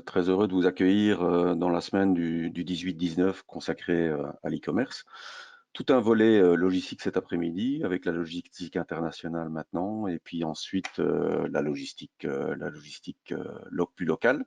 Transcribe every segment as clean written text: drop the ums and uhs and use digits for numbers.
très heureux de vous accueillir dans la semaine du 18-19 consacrée à l'e-commerce. Tout un volet logistique cet après-midi avec la logistique internationale maintenant et puis ensuite la logistique plus locale.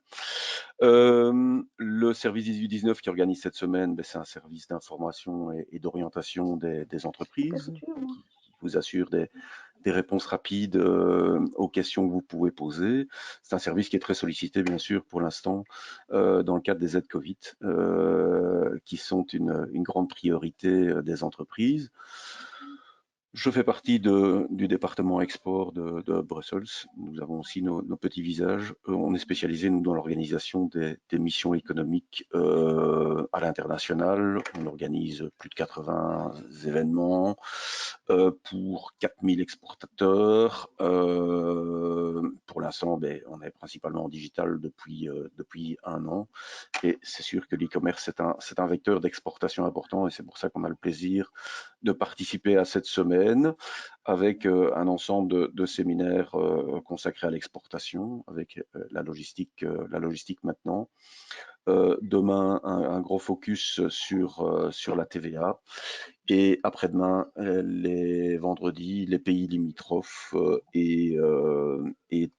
Le service 18-19 qui organise cette semaine, c'est un service d'information et d'orientation des entreprises qui vous assure des réponses rapides aux questions que vous pouvez poser. C'est un service qui est très sollicité, bien sûr, pour l'instant, dans le cadre des aides Covid, qui sont une grande priorité des entreprises. Je fais partie du département export de Brussels. Nous avons aussi nos petits visages. On est spécialisé, nous, dans l'organisation des missions économiques à l'international. On organise plus de 80 événements pour 4000 exportateurs. Pour l'instant, on est principalement en digital depuis un an. Et c'est sûr que l'e-commerce, c'est un vecteur d'exportation important et c'est pour ça qu'on a le plaisir de participer à cette semaine avec un ensemble de séminaires consacrés à l'exportation, avec la logistique maintenant. Demain, un gros focus sur la TVA. Et après-demain, les vendredis, les pays limitrophes et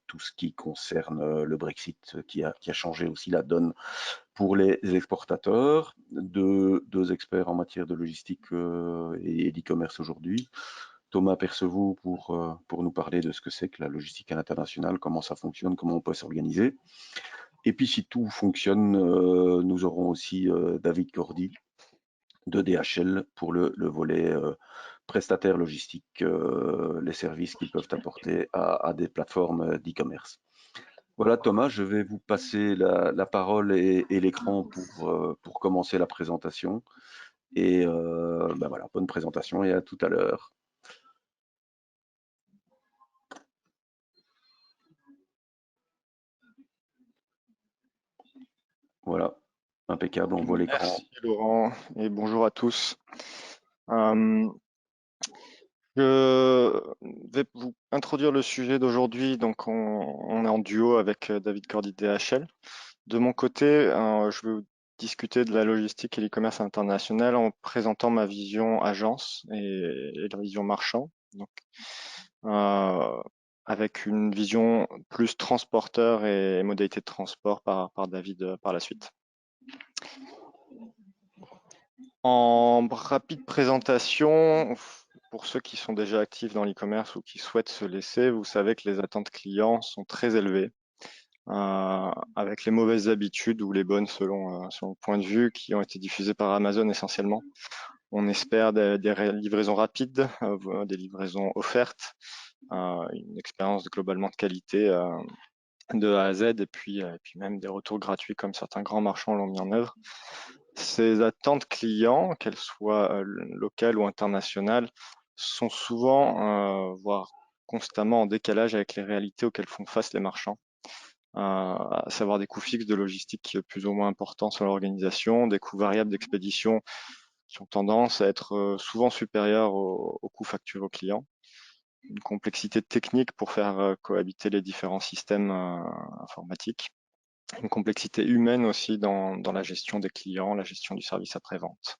tout ce qui concerne le Brexit qui a changé aussi la donne pour les exportateurs. Deux experts en matière de logistique et d'e-commerce aujourd'hui. Thomas Percevaux pour nous parler de ce que c'est que la logistique à l'international, comment ça fonctionne, comment on peut s'organiser. Et puis si tout fonctionne, nous aurons aussi David Cordy de DHL pour le volet prestataire logistique, les services qu'ils peuvent apporter à des plateformes d'e-commerce. Voilà Thomas, je vais vous passer la parole et l'écran pour commencer la présentation. Et voilà, bonne présentation et à tout à l'heure. Voilà, impeccable, on voit l'écran. Merci Laurent et bonjour à tous. Je vais vous introduire le sujet d'aujourd'hui. Donc on est en duo avec David Cordy de DHL. De mon côté, je vais vous discuter de la logistique et l'e-commerce international en présentant ma vision agence et la vision marchand. Donc, avec une vision plus transporteur et modalité de transport par David par la suite. En rapide présentation, pour ceux qui sont déjà actifs dans l'e-commerce ou qui souhaitent se laisser, vous savez que les attentes clients sont très élevées, avec les mauvaises habitudes ou les bonnes selon le point de vue qui ont été diffusées par Amazon essentiellement. On espère des livraisons rapides, des livraisons offertes, une expérience globalement de qualité de A à Z et puis même des retours gratuits comme certains grands marchands l'ont mis en œuvre. Ces attentes clients, qu'elles soient locales ou internationales, sont souvent, voire constamment en décalage avec les réalités auxquelles font face les marchands, à savoir des coûts fixes de logistique plus ou moins importants sur l'organisation, des coûts variables d'expédition qui ont tendance à être souvent supérieurs aux coûts facturés aux clients, une complexité technique pour faire cohabiter les différents systèmes informatiques, une complexité humaine aussi dans la gestion des clients, la gestion du service après-vente.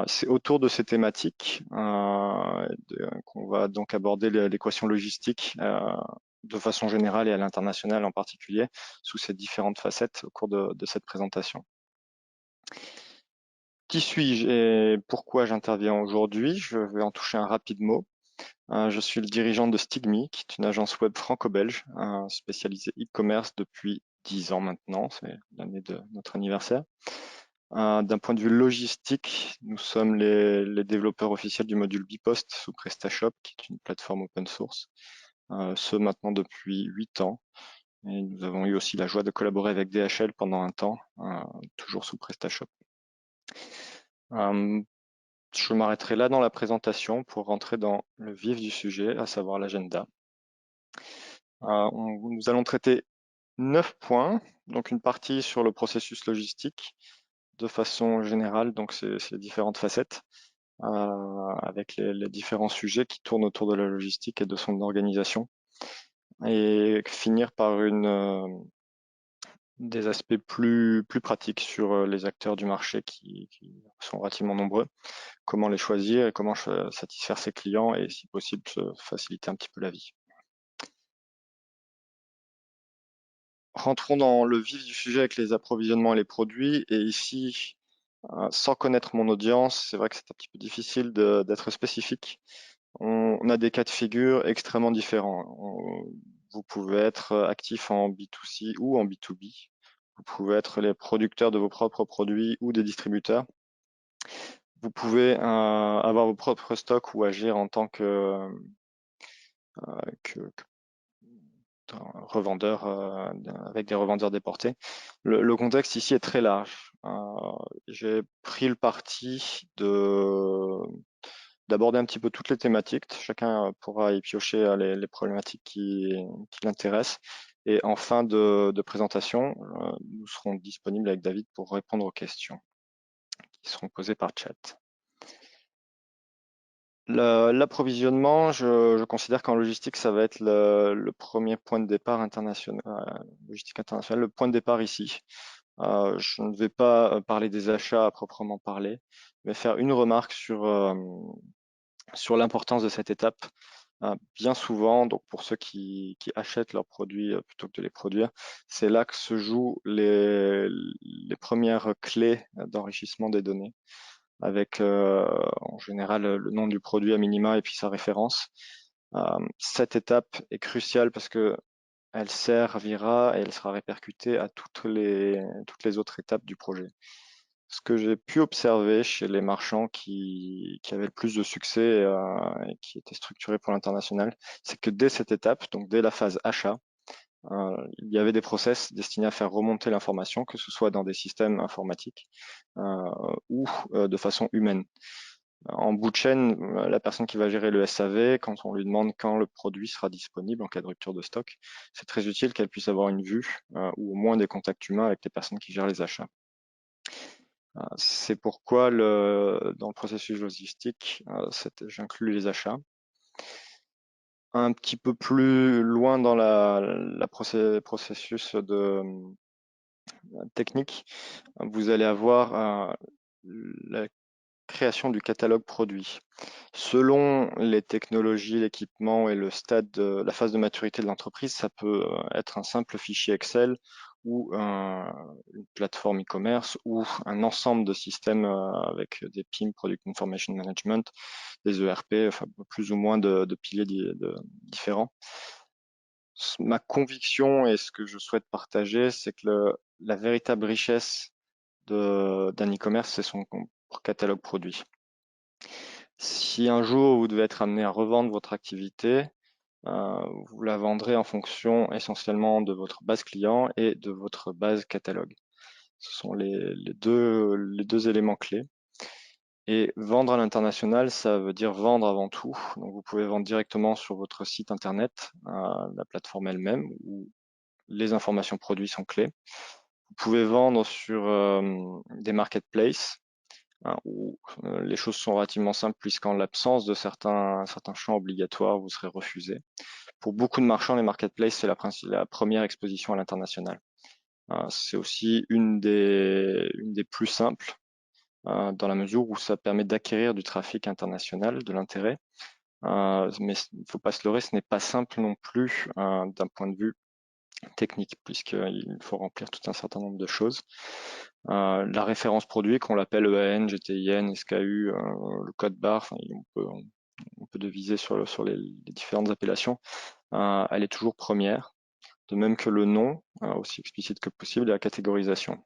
C'est autour de ces thématiques qu'on va donc aborder l'équation logistique de façon générale et à l'international en particulier, sous ces différentes facettes au cours de cette présentation. Qui suis-je et pourquoi j'interviens aujourd'hui? Je vais en toucher un rapide mot. Je suis le dirigeant de Stigmi, qui est une agence web franco-belge spécialisée e-commerce depuis 10 ans maintenant, c'est l'année de notre anniversaire. D'un point de vue logistique, nous sommes les développeurs officiels du module Bipost sous PrestaShop, qui est une plateforme open source, ce maintenant depuis 8 ans. Et nous avons eu aussi la joie de collaborer avec DHL pendant un temps, toujours sous PrestaShop. Je m'arrêterai là dans la présentation pour rentrer dans le vif du sujet, à savoir l'agenda. Nous allons traiter 9 points, donc une partie sur le processus logistique de façon générale, donc c'est les différentes facettes, avec les différents sujets qui tournent autour de la logistique et de son organisation, et finir par une des aspects plus pratiques sur les acteurs du marché qui sont relativement nombreux. Comment les choisir et comment satisfaire ses clients et, si possible, se faciliter un petit peu la vie. Rentrons dans le vif du sujet avec les approvisionnements et les produits. Et ici, sans connaître mon audience, c'est vrai que c'est un petit peu difficile d'être spécifique. On a des cas de figure extrêmement différents. Vous pouvez être actif en B2C ou en B2B. Vous pouvez être les producteurs de vos propres produits ou des distributeurs. Vous pouvez avoir vos propres stocks ou agir en tant que revendeur avec des revendeurs déportés. Le contexte ici est très large. J'ai pris le parti d'aborder un petit peu toutes les thématiques. Chacun pourra y piocher les problématiques qui l'intéressent. Et en fin de présentation, nous serons disponibles avec David pour répondre aux questions qui seront posées par chat. L'approvisionnement, je considère qu'en logistique, ça va être le premier point de départ international, logistique internationale, le point de départ ici. Je ne vais pas parler des achats à proprement parler, mais faire une remarque sur l'importance de cette étape. Bien souvent, donc pour ceux qui achètent leurs produits plutôt que de les produire, c'est là que se jouent les premières clés d'enrichissement des données, avec en général le nom du produit à minima et puis sa référence. Cette étape est cruciale parce que elle servira et elle sera répercutée à toutes les autres étapes du projet. Ce que j'ai pu observer chez les marchands qui avaient le plus de succès et qui étaient structurés pour l'international, c'est que dès cette étape, donc dès la phase achat, il y avait des process destinés à faire remonter l'information, que ce soit dans des systèmes informatiques ou de façon humaine. En bout de chaîne, la personne qui va gérer le SAV, quand on lui demande quand le produit sera disponible en cas de rupture de stock, c'est très utile qu'elle puisse avoir une vue ou au moins des contacts humains avec les personnes qui gèrent les achats. C'est pourquoi dans le processus logistique, j'inclus les achats. Un petit peu plus loin dans la processus technique, vous allez avoir la création du catalogue produit. Selon les technologies, l'équipement et le stade la phase de maturité de l'entreprise, ça peut être un simple fichier Excel ou une plateforme e-commerce ou un ensemble de systèmes avec des PIM, Product Information Management, des ERP, enfin plus ou moins de piliers différents. Ma conviction et ce que je souhaite partager, c'est que la véritable richesse d'un e-commerce, c'est son catalogue produit. Si un jour vous devez être amené à revendre votre activité, vous la vendrez en fonction essentiellement de votre base client et de votre base catalogue. Ce sont les deux éléments clés. Et vendre à l'international, ça veut dire vendre avant tout. Donc vous pouvez vendre directement sur votre site internet, la plateforme elle-même, où les informations produits sont clés. Vous pouvez vendre sur des marketplaces, où les choses sont relativement simples puisqu'en l'absence de certains champs obligatoires, vous serez refusé. Pour beaucoup de marchands, les marketplaces, c'est la première exposition à l'international. C'est aussi une des plus simples dans la mesure où ça permet d'acquérir du trafic international, de l'intérêt. Mais il ne faut pas se leurrer, ce n'est pas simple non plus d'un point de vue technique, puisqu'il faut remplir tout un certain nombre de choses. La référence produit, qu'on l'appelle EAN, GTIN, SKU, le code barre, enfin, on peut deviser sur les différentes appellations, elle est toujours première, de même que le nom, aussi explicite que possible, et la catégorisation.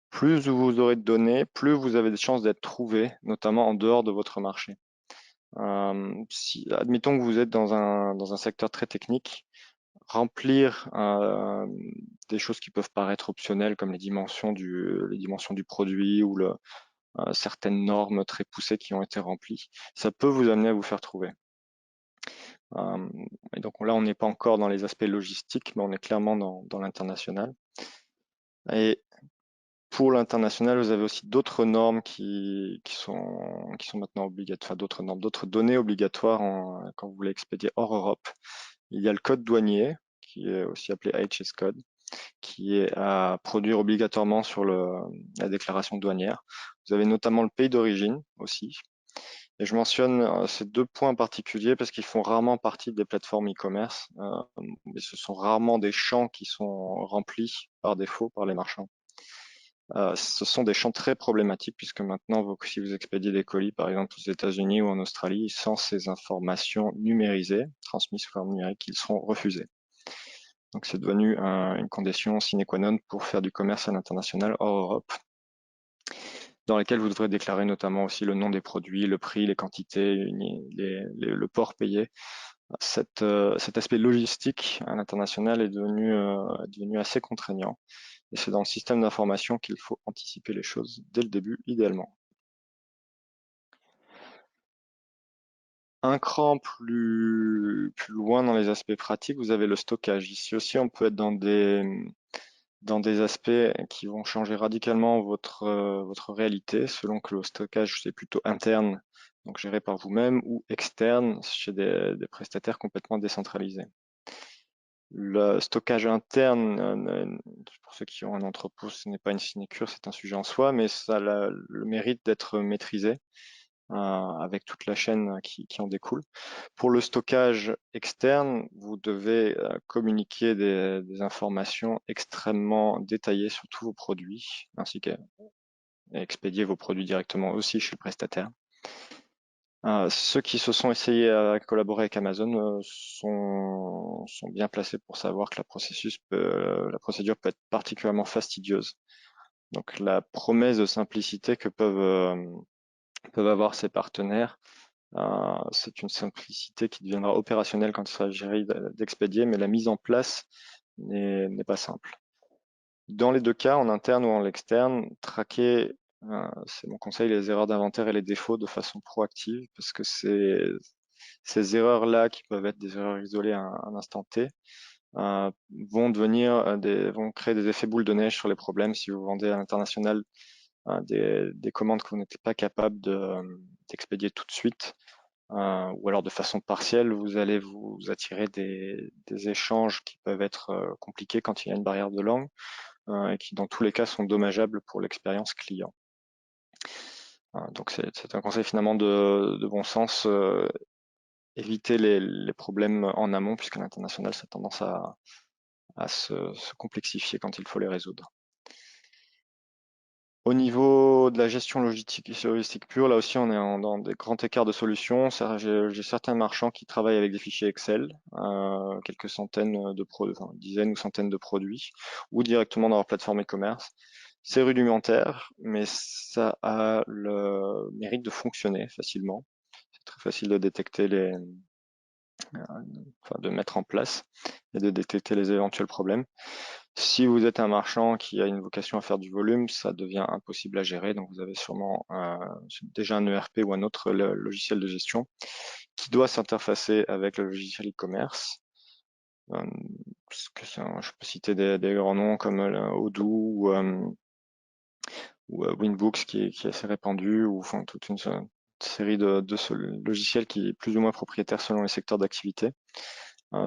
Plus vous aurez de données, plus vous avez de chances d'être trouvé, notamment en dehors de votre marché. Admettons que vous êtes dans un secteur très technique, remplir des choses qui peuvent paraître optionnelles comme les dimensions du produit ou certaines normes très poussées qui ont été remplies, ça peut vous amener à vous faire trouver. Et donc là, on n'est pas encore dans les aspects logistiques, mais on est clairement dans l'international. Et pour l'international, vous avez aussi d'autres normes qui sont maintenant obligatoires, enfin d'autres normes, d'autres données obligatoires quand vous voulez expédier hors Europe. Il y a le code douanier, qui est aussi appelé HS Code. qui est à produire obligatoirement sur la déclaration douanière. Vous avez notamment le pays d'origine aussi. Et je mentionne ces 2 points en particulier parce qu'ils font rarement partie des plateformes e-commerce, mais ce sont rarement des champs qui sont remplis par défaut par les marchands. Ce sont des champs très problématiques puisque maintenant, si vous expédiez des colis, par exemple aux États-Unis ou en Australie, sans ces informations numérisées, transmises sous forme numérique, ils seront refusés. Donc c'est devenu une condition sine qua non pour faire du commerce à l'international hors Europe, dans lesquels vous devrez déclarer notamment aussi le nom des produits, le prix, les quantités, le port payé. Cet aspect logistique à l'international est devenu assez contraignant. Et c'est dans le système d'information qu'il faut anticiper les choses dès le début, idéalement. Un cran plus loin dans les aspects pratiques, vous avez le stockage. Ici aussi, on peut être dans des aspects qui vont changer radicalement votre réalité, selon que le stockage c'est plutôt interne, donc géré par vous-même, ou externe chez des prestataires complètement décentralisés. Le stockage interne, pour ceux qui ont un entrepôt, ce n'est pas une sinécure, c'est un sujet en soi, mais ça a le mérite d'être maîtrisé avec toute la chaîne qui en découle. Pour le stockage externe, vous devez communiquer des informations extrêmement détaillées sur tous vos produits, ainsi qu'expédier vos produits directement aussi chez le prestataire. Ceux qui se sont essayés à collaborer avec Amazon sont bien placés pour savoir que la procédure peut être particulièrement fastidieuse. Donc la promesse de simplicité que peuvent avoir ces partenaires, c'est une simplicité qui deviendra opérationnelle quand il s'agirait d'expédier, mais la mise en place n'est pas simple. Dans les 2 cas, en interne ou en externe, traquer, c'est mon conseil, les erreurs d'inventaire et les défauts de façon proactive, parce que ces erreurs-là, qui peuvent être des erreurs isolées à un instant T, vont créer des effets boules de neige sur les problèmes si vous vendez à l'international des commandes que vous n'êtes pas capable d'expédier tout de suite, ou alors de façon partielle, vous allez vous attirer des échanges qui peuvent être compliqués quand il y a une barrière de langue, et qui dans tous les cas sont dommageables pour l'expérience client. Donc c'est un conseil finalement de bon sens, éviter les problèmes en amont, puisqu'à l'international, ça a tendance à se complexifier quand il faut les résoudre. Au niveau de la gestion logistique pure, là aussi, on est dans des grands écarts de solutions. J'ai certains marchands qui travaillent avec des fichiers Excel, quelques centaines de produits, enfin, dizaines ou centaines de produits, ou directement dans leur plateforme e-commerce. C'est rudimentaire, mais ça a le mérite de fonctionner facilement. C'est très facile de détecter de mettre en place et de détecter les éventuels problèmes. Si vous êtes un marchand qui a une vocation à faire du volume, ça devient impossible à gérer. Donc vous avez sûrement déjà un ERP ou un autre logiciel de gestion qui doit s'interfacer avec le logiciel e-commerce. Je peux citer des grands noms comme Odoo ou Winbooks qui est assez répandu, ou enfin toute une série de logiciels qui est plus ou moins propriétaire selon les secteurs d'activité.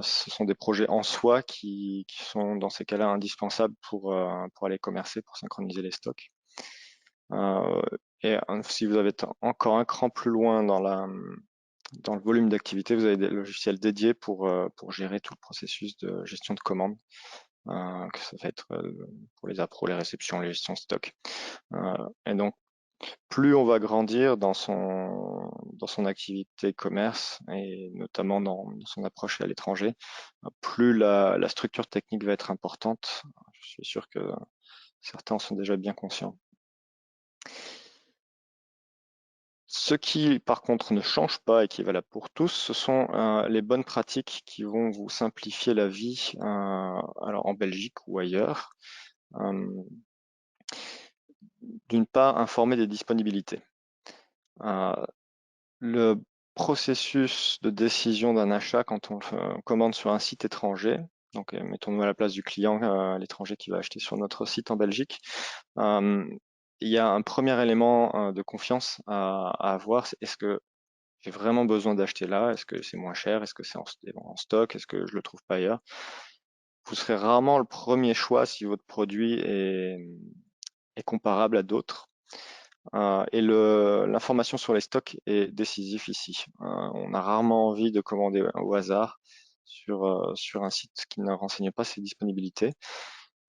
Ce sont des projets en soi qui sont dans ces cas-là indispensables pour aller commercer, pour synchroniser les stocks. Et si vous avez encore un cran plus loin dans le volume d'activité, vous avez des logiciels dédiés pour gérer tout le processus de gestion de commande, que ça va être pour les appros, les réceptions, les gestions de stock. Et donc, plus on va grandir dans son activité commerce et notamment dans son approche à l'étranger, plus la structure technique va être importante. Je suis sûr que certains en sont déjà bien conscients. Ce qui, par contre, ne change pas et qui est valable pour tous, ce sont les bonnes pratiques qui vont vous simplifier la vie, alors en Belgique ou ailleurs. D'une part, informer des disponibilités. Le processus de décision d'un achat quand on commande sur un site étranger, donc mettons-nous à la place du client à l'étranger qui va acheter sur notre site en Belgique, il y a un premier élément de confiance à avoir, c'est est-ce que j'ai vraiment besoin d'acheter là? Est-ce que c'est moins cher? Est-ce que c'est en stock? Est-ce que je le trouve pas ailleurs? vous serez rarement le premier choix si votre produit est comparable à d'autres. Et l'information sur les stocks est décisif ici. On a rarement envie de commander au hasard sur un site qui ne renseigne pas ses disponibilités.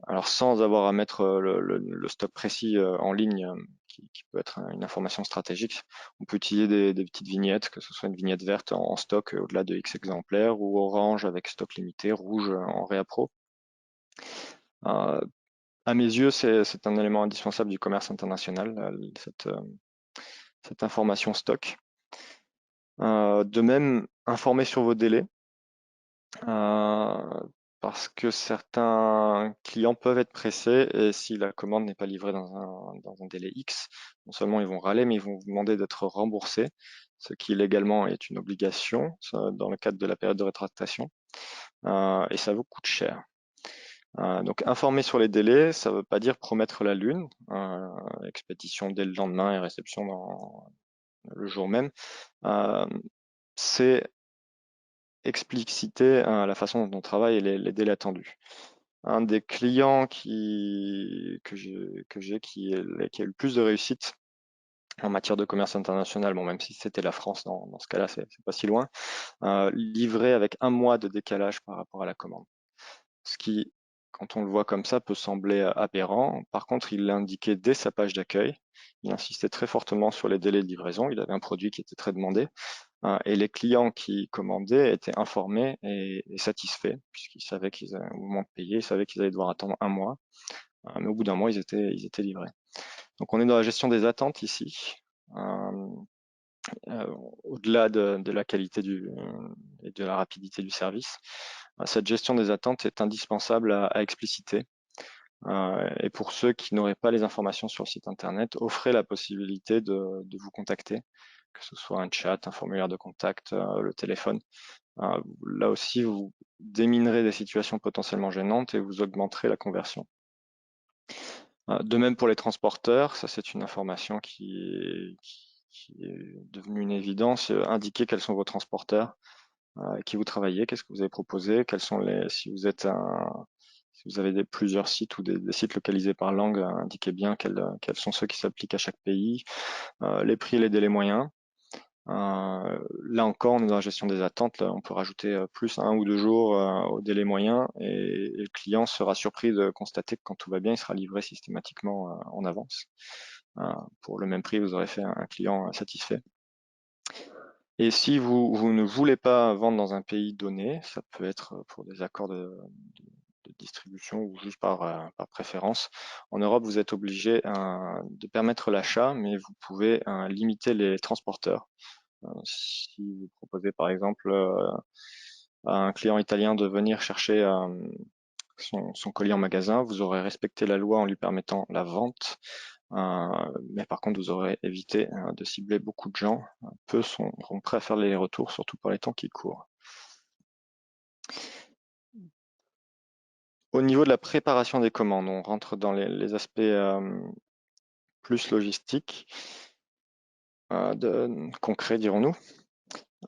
Alors sans avoir à mettre le stock précis en ligne, qui peut être une information stratégique, on peut utiliser des petites vignettes, que ce soit une vignette verte en stock au-delà de X exemplaires, ou orange avec stock limité, rouge en réappro. À mes yeux, c'est un élément indispensable du commerce international, cette information stock. De même, informer sur vos délais, parce que certains clients peuvent être pressés et si la commande n'est pas livrée dans un délai X, non seulement ils vont râler, mais ils vont vous demander d'être remboursés, ce qui légalement est une obligation dans le cadre de la période de rétractation, et ça vous coûte cher. Donc informer sur les délais, ça ne veut pas dire promettre la lune, expédition dès le lendemain et réception le jour même. C'est expliciter la façon dont on travaille et les délais attendus. Un des clients que j'ai qui a eu le plus de réussite en matière de commerce international, bon, même si c'était la France dans ce cas-là, c'est pas si loin, livré avec 1 mois de décalage par rapport à la commande. Ce qui, quand on le voit comme ça, peut sembler aberrant. Par contre, il l'indiquait dès sa page d'accueil. Il insistait très fortement sur les délais de livraison. Il avait un produit qui était très demandé. Et les clients qui commandaient étaient informés et satisfaits, puisqu'ils savaient qu'ils avaient au moment de payer, ils savaient qu'ils allaient devoir attendre 1 mois. Mais au bout d'1 mois, ils étaient livrés. Donc on est dans la gestion des attentes ici. Au-delà de la qualité et de la rapidité du service, cette gestion des attentes est indispensable à expliciter. Et pour ceux qui n'auraient pas les informations sur le site internet, offrez la possibilité de vous contacter, que ce soit un chat, un formulaire de contact, le téléphone. Là aussi, vous déminerez des situations potentiellement gênantes et vous augmenterez la conversion. De même pour les transporteurs, ça c'est une information qui est devenue une évidence. Indiquez quels sont vos transporteurs, avec qui vous travaillez, qu'est-ce que vous avez proposé, si vous avez plusieurs sites ou des sites localisés par langue, indiquez bien quels sont ceux qui s'appliquent à chaque pays, les prix et les délais moyens. Là encore, on est dans la gestion des attentes. Là, on peut rajouter plus 1 ou 2 jours au délai moyen et le client sera surpris de constater que quand tout va bien, il sera livré systématiquement en avance. Pour le même prix, vous aurez fait un client satisfait. Et si vous ne voulez pas vendre dans un pays donné, ça peut être pour des accords de distribution ou juste par préférence. En Europe, vous êtes obligé de permettre l'achat, mais vous pouvez limiter les transporteurs. Si vous proposez par exemple à un client italien de venir chercher son colis en magasin, vous aurez respecté la loi en lui permettant la vente, mais par contre vous aurez évité de cibler beaucoup de gens. Peu seront prêts à faire les retours, surtout par les temps qui courent. Au niveau de la préparation des commandes, on rentre dans les aspects plus logistiques, concrets dirons-nous.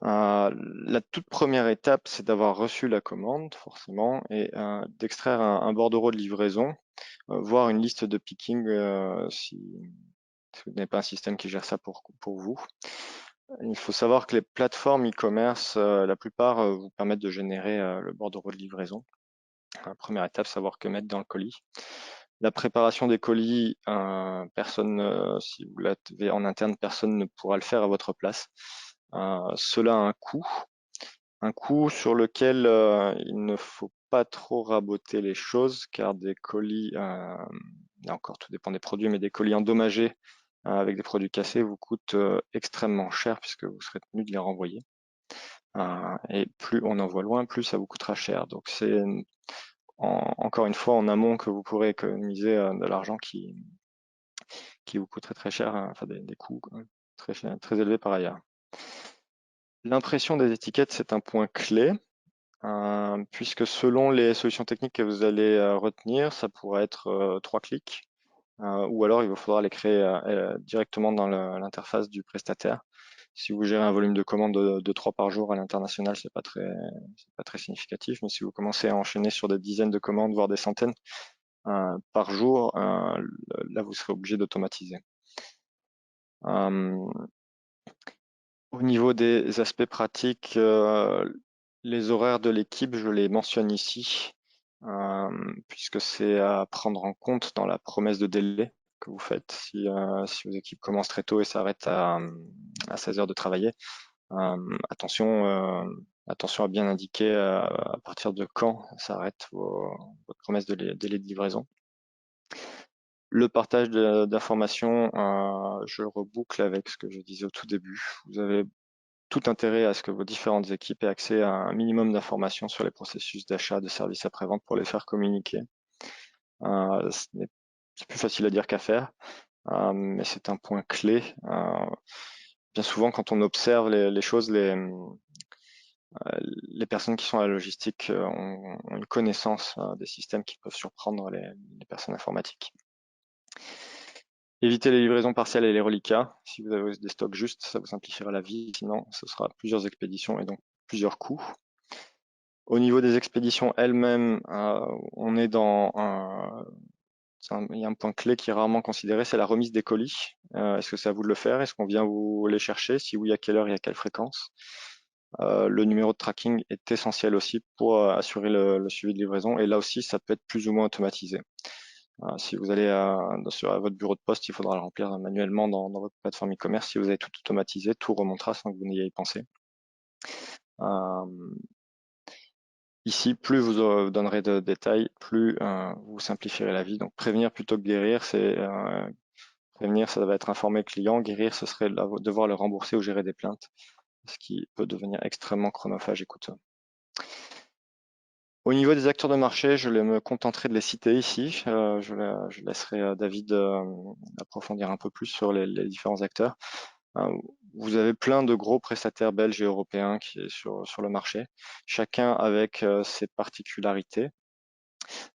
La toute première étape, c'est d'avoir reçu la commande, forcément, et d'extraire un bordereau de livraison, voire une liste de picking si vous n'avez pas un système qui gère ça pour vous. Il faut savoir que les plateformes e-commerce, la plupart vous permettent de générer le bordereau de livraison. La première étape, savoir que mettre dans le colis. La préparation des colis, si vous l'avez en interne, personne ne pourra le faire à votre place. Cela a un coût sur lequel il ne faut pas trop raboter les choses, car des colis, là encore tout dépend des produits, mais des colis endommagés avec des produits cassés vous coûtent extrêmement cher puisque vous serez tenu de les renvoyer. Et plus on envoie loin, plus ça vous coûtera cher. Donc c'est encore une fois en amont que vous pourrez économiser de l'argent qui vous coûterait très cher, enfin des coûts très élevés par ailleurs. L'impression des étiquettes, c'est un point clé, puisque selon les solutions techniques que vous allez retenir, ça pourrait être 3 clics, ou alors il va falloir les créer directement dans l'interface du prestataire, Si vous gérez un volume de commandes de 3 par jour à l'international, c'est pas très significatif. Mais si vous commencez à enchaîner sur des dizaines de commandes, voire des centaines par jour, là vous serez obligé d'automatiser. Au niveau des aspects pratiques, les horaires de l'équipe, je les mentionne ici, puisque c'est à prendre en compte dans la promesse de délai que vous faites. Si vos équipes commencent très tôt et s'arrêtent à 16 heures de travailler, attention à bien indiquer à partir de quand s'arrête votre promesse de délai de livraison. Le partage d'informations, je reboucle avec ce que je disais au tout début. Vous avez tout intérêt à ce que vos différentes équipes aient accès à un minimum d'informations sur les processus d'achat de services après-vente pour les faire communiquer. C'est plus facile à dire qu'à faire, mais c'est un point clé. Bien souvent, quand on observe les choses, les personnes qui sont à la logistique ont une connaissance des systèmes qui peuvent surprendre les personnes informatiques. Évitez les livraisons partielles et les reliquats. Si vous avez des stocks justes, ça vous simplifiera la vie. Sinon, ce sera plusieurs expéditions et donc plusieurs coûts. Au niveau des expéditions elles-mêmes, on est dans il y a un point clé qui est rarement considéré, c'est la remise des colis. Est-ce que c'est à vous de le faire? Est-ce qu'on vient vous les chercher? Si oui, à quelle heure et à quelle fréquence? Le numéro de tracking est essentiel aussi pour assurer le suivi de livraison. Et là aussi, ça peut être plus ou moins automatisé. Si vous allez à votre bureau de poste, il faudra le remplir manuellement dans votre plateforme e-commerce. Si vous avez tout automatisé, tout remontera sans que vous n'ayez pensé. Ici, plus vous donnerez de détails, plus vous simplifierez la vie. Donc prévenir plutôt que guérir, prévenir, ça va être informer le client. Guérir, ce serait devoir le rembourser ou gérer des plaintes, ce qui peut devenir extrêmement chronophage et coûteux. Au niveau des acteurs de marché, je me contenterai de les citer ici. Je laisserai David approfondir un peu plus sur les différents acteurs. Vous avez plein de gros prestataires belges et européens qui est sur le marché, chacun avec ses particularités.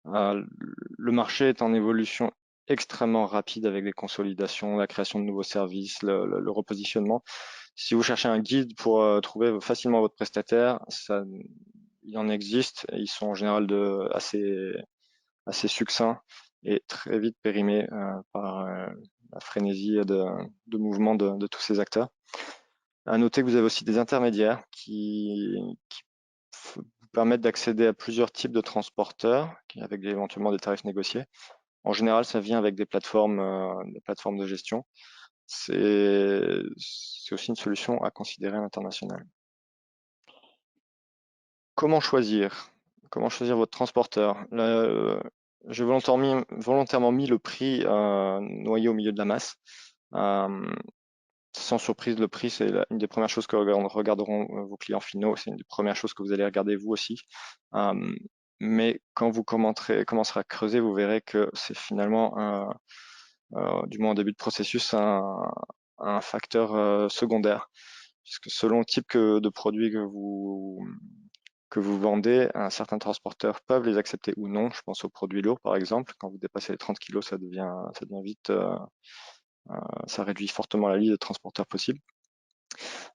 Le marché est en évolution extrêmement rapide avec des consolidations, la création de nouveaux services, le repositionnement. Si vous cherchez un guide pour trouver facilement votre prestataire, il en existe et ils sont en général assez succincts et très vite périmés par la frénésie de mouvement de tous ces acteurs. À noter que vous avez aussi des intermédiaires qui vous permettent d'accéder à plusieurs types de transporteurs avec éventuellement des tarifs négociés. En général, ça vient avec des plateformes de gestion. C'est aussi une solution à considérer à l'international. Comment choisir? Comment choisir votre transporteur? J'ai volontairement mis le prix noyé au milieu de la masse. Sans surprise, le prix, c'est une des premières choses que regarderont vos clients finaux. C'est une des premières choses que vous allez regarder vous aussi. Mais quand vous commencerez à creuser, vous verrez que c'est finalement, du moins au début de processus, un facteur secondaire. Puisque selon le type de produit que vous vendez, certains transporteurs peuvent les accepter ou non. Je pense aux produits lourds, par exemple. Quand vous dépassez les 30 kg, ça devient vite, ça réduit fortement la liste de transporteurs possibles.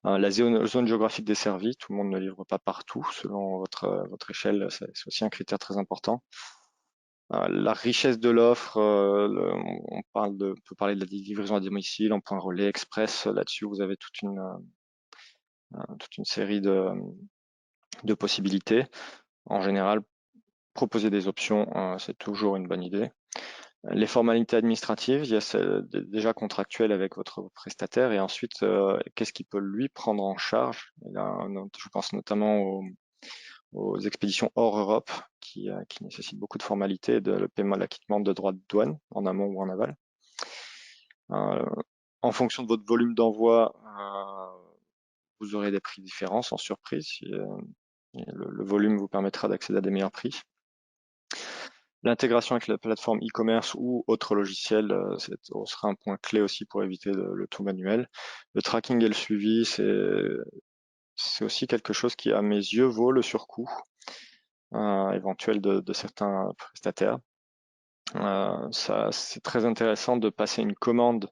La zone géographique desservie, tout le monde ne livre pas partout. Selon votre échelle, c'est aussi un critère très important. La richesse de l'offre, on peut parler de la livraison à domicile, en point relais, express. Là-dessus, vous avez toute une série de possibilités. En général, proposer des options, c'est toujours une bonne idée. Les formalités administratives, il y a celles déjà contractuelles avec votre prestataire et ensuite, qu'est-ce qu'il peut lui prendre en charge? Et là, je pense notamment aux expéditions hors Europe qui nécessitent beaucoup de formalités, le paiement de l'acquittement de droits de douane en amont ou en aval. En fonction de votre volume d'envoi, vous aurez des prix différents sans surprise. Le volume vous permettra d'accéder à des meilleurs prix. L'intégration avec la plateforme e-commerce ou autre logiciel sera un point clé aussi pour éviter le tout manuel. Le tracking et le suivi, c'est aussi quelque chose qui, à mes yeux, vaut le surcoût éventuel de certains prestataires. C'est très intéressant de passer une commande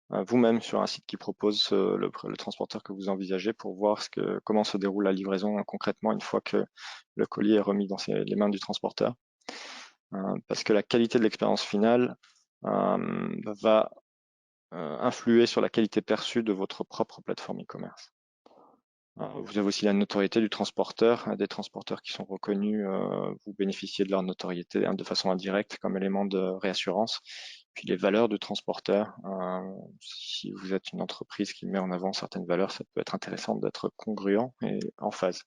vous-même sur un site qui propose le transporteur que vous envisagez pour voir comment se déroule la livraison concrètement une fois que le colis est remis dans les mains du transporteur. Parce que la qualité de l'expérience finale va influer sur la qualité perçue de votre propre plateforme e-commerce. Vous avez aussi la notoriété du transporteur. Des transporteurs qui sont reconnus, vous bénéficiez de leur notoriété de façon indirecte comme élément de réassurance. Puis les valeurs du transporteur. Si vous êtes une entreprise qui met en avant certaines valeurs, ça peut être intéressant d'être congruent et en phase.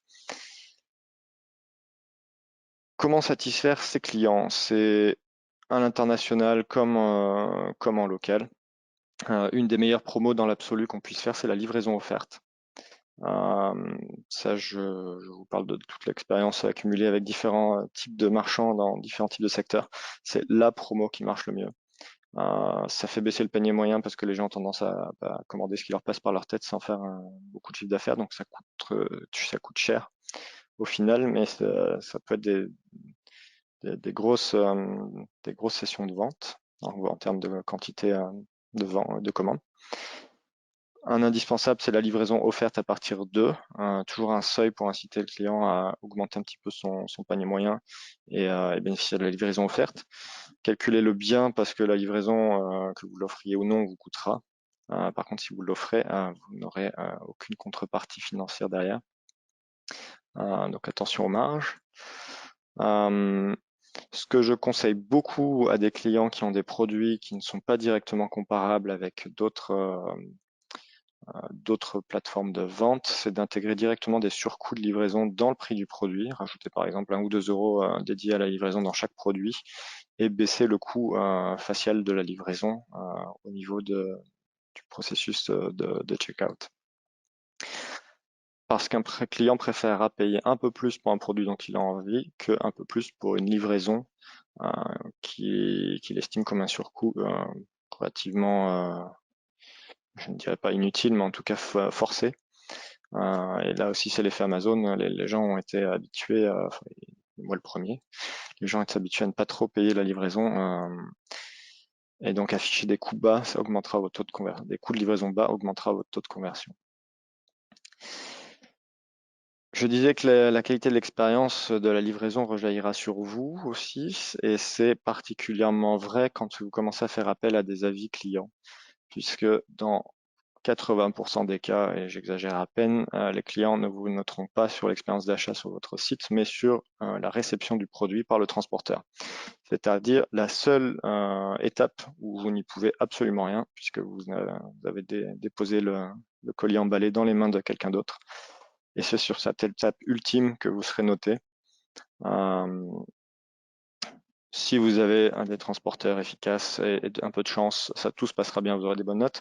Comment satisfaire ses clients? C'est à l'international comme en local. Une des meilleures promos dans l'absolu qu'on puisse faire, c'est la livraison offerte. Ça, je vous parle de toute l'expérience accumulée avec différents types de marchands dans différents types de secteurs. C'est la promo qui marche le mieux. Ça fait baisser le panier moyen parce que les gens ont tendance à commander ce qui leur passe par leur tête sans faire beaucoup de chiffre d'affaires, donc ça coûte cher au final, mais ça peut être des grosses sessions de vente en termes de quantité de commandes. Un indispensable, c'est la livraison offerte à partir de, toujours un seuil pour inciter le client à augmenter un petit peu son panier moyen et bénéficier de la livraison offerte. Calculez-le bien parce que la livraison, que vous l'offriez ou non, vous coûtera. Par contre, si vous l'offrez, vous n'aurez aucune contrepartie financière derrière. Donc attention aux marges. Ce que je conseille beaucoup à des clients qui ont des produits qui ne sont pas directement comparables avec d'autres plateformes de vente, c'est d'intégrer directement des surcoûts de livraison dans le prix du produit, rajouter par exemple 1 ou 2 euros dédiés à la livraison dans chaque produit et baisser le coût facial de la livraison au niveau du processus de checkout. Parce qu'un client préférera payer un peu plus pour un produit dont il a envie qu'un peu plus pour une livraison qu'il estime comme un surcoût relativement, je ne dirais pas inutile, mais en tout cas forcé. Et là aussi, c'est l'effet Amazon. Les gens ont été habitués, moi le premier, les gens étaient habitués à ne pas trop payer la livraison. Et donc, afficher des coûts bas, ça augmentera votre taux de conversion. Des coûts de livraison bas augmentera votre taux de conversion. Je disais que la qualité de l'expérience de la livraison rejaillira sur vous aussi, et c'est particulièrement vrai quand vous commencez à faire appel à des avis clients, puisque dans 80% des cas, et j'exagère à peine, les clients ne vous noteront pas sur l'expérience d'achat sur votre site, mais sur la réception du produit par le transporteur. C'est-à-dire la seule étape où vous n'y pouvez absolument rien, puisque vous avez déposé le colis emballé dans les mains de quelqu'un d'autre. Et c'est sur cette étape ultime que vous serez noté. Si vous avez des transporteurs efficaces et un peu de chance, tout se passera bien, vous aurez des bonnes notes.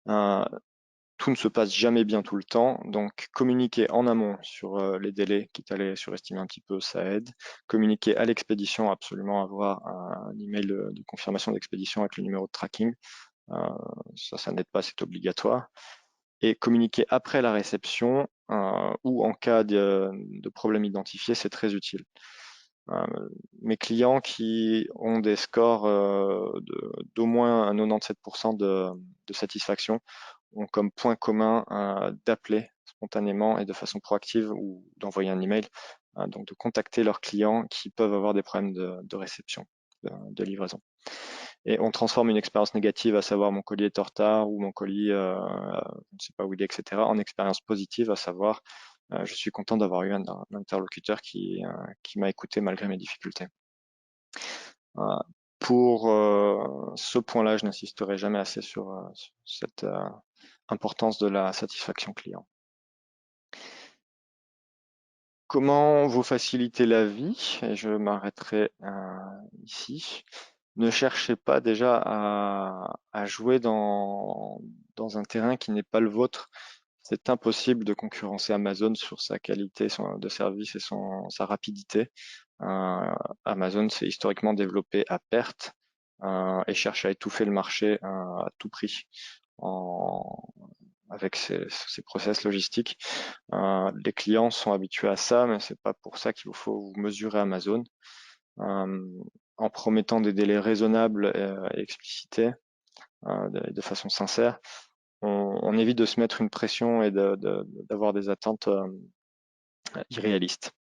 Tout ne se passe jamais bien tout le temps, donc communiquer en amont sur les délais, quitte à les surestimer un petit peu, ça aide. Communiquer à l'expédition, absolument avoir un email de confirmation d'expédition avec le numéro de tracking. Ça n'aide pas, c'est obligatoire. Et communiquer après la réception ou en cas de problème identifié, c'est très utile. Mes clients qui ont des scores d'au moins 97% de satisfaction ont comme point commun d'appeler spontanément et de façon proactive ou d'envoyer un email, donc de contacter leurs clients qui peuvent avoir des problèmes de réception, de livraison. Et on transforme une expérience négative, à savoir mon colis est en retard ou mon colis, je ne sais pas où il est, etc., en expérience positive, à savoir je suis content d'avoir eu un interlocuteur qui m'a écouté malgré mes difficultés. Pour ce point-là, je n'insisterai jamais assez sur cette importance de la satisfaction client. Comment vous faciliter la vie? Et je m'arrêterai ici. Ne cherchez pas déjà à jouer dans un terrain qui n'est pas le vôtre. C'est impossible de concurrencer Amazon sur sa qualité de service et sa rapidité. Amazon s'est historiquement développé à perte et cherche à étouffer le marché à tout prix avec ses process logistiques. Les clients sont habitués à ça, mais c'est pas pour ça qu'il faut vous mesurer Amazon. En promettant des délais raisonnables et explicités, de façon sincère, on évite de se mettre une pression et d'avoir des attentes irréalistes.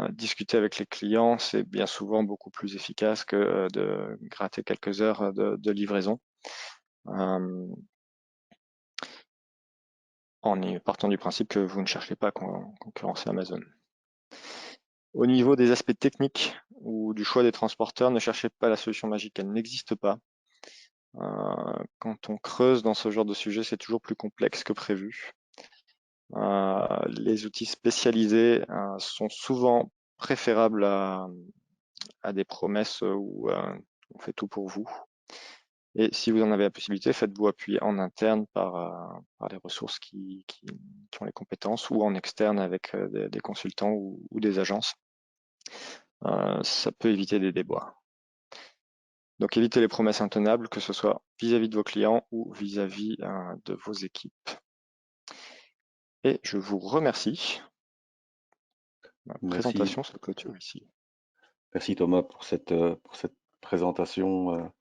Discuter avec les clients, c'est bien souvent beaucoup plus efficace que de gratter quelques heures de livraison. En partant du principe que vous ne cherchez pas à concurrencer Amazon. Au niveau des aspects techniques ou du choix des transporteurs, ne cherchez pas la solution magique, elle n'existe pas. Quand on creuse dans ce genre de sujet, c'est toujours plus complexe que prévu. Les outils spécialisés sont souvent préférables à des promesses où on fait tout pour vous. Et si vous en avez la possibilité, faites-vous appuyer en interne par les ressources qui ont les compétences ou en externe avec des consultants ou des agences. Ça peut éviter des déboires. Donc évitez les promesses intenables, que ce soit vis-à-vis de vos clients ou vis-à-vis de vos équipes. Et je vous remercie. Ma présentation se clôture ici. Merci Thomas pour cette présentation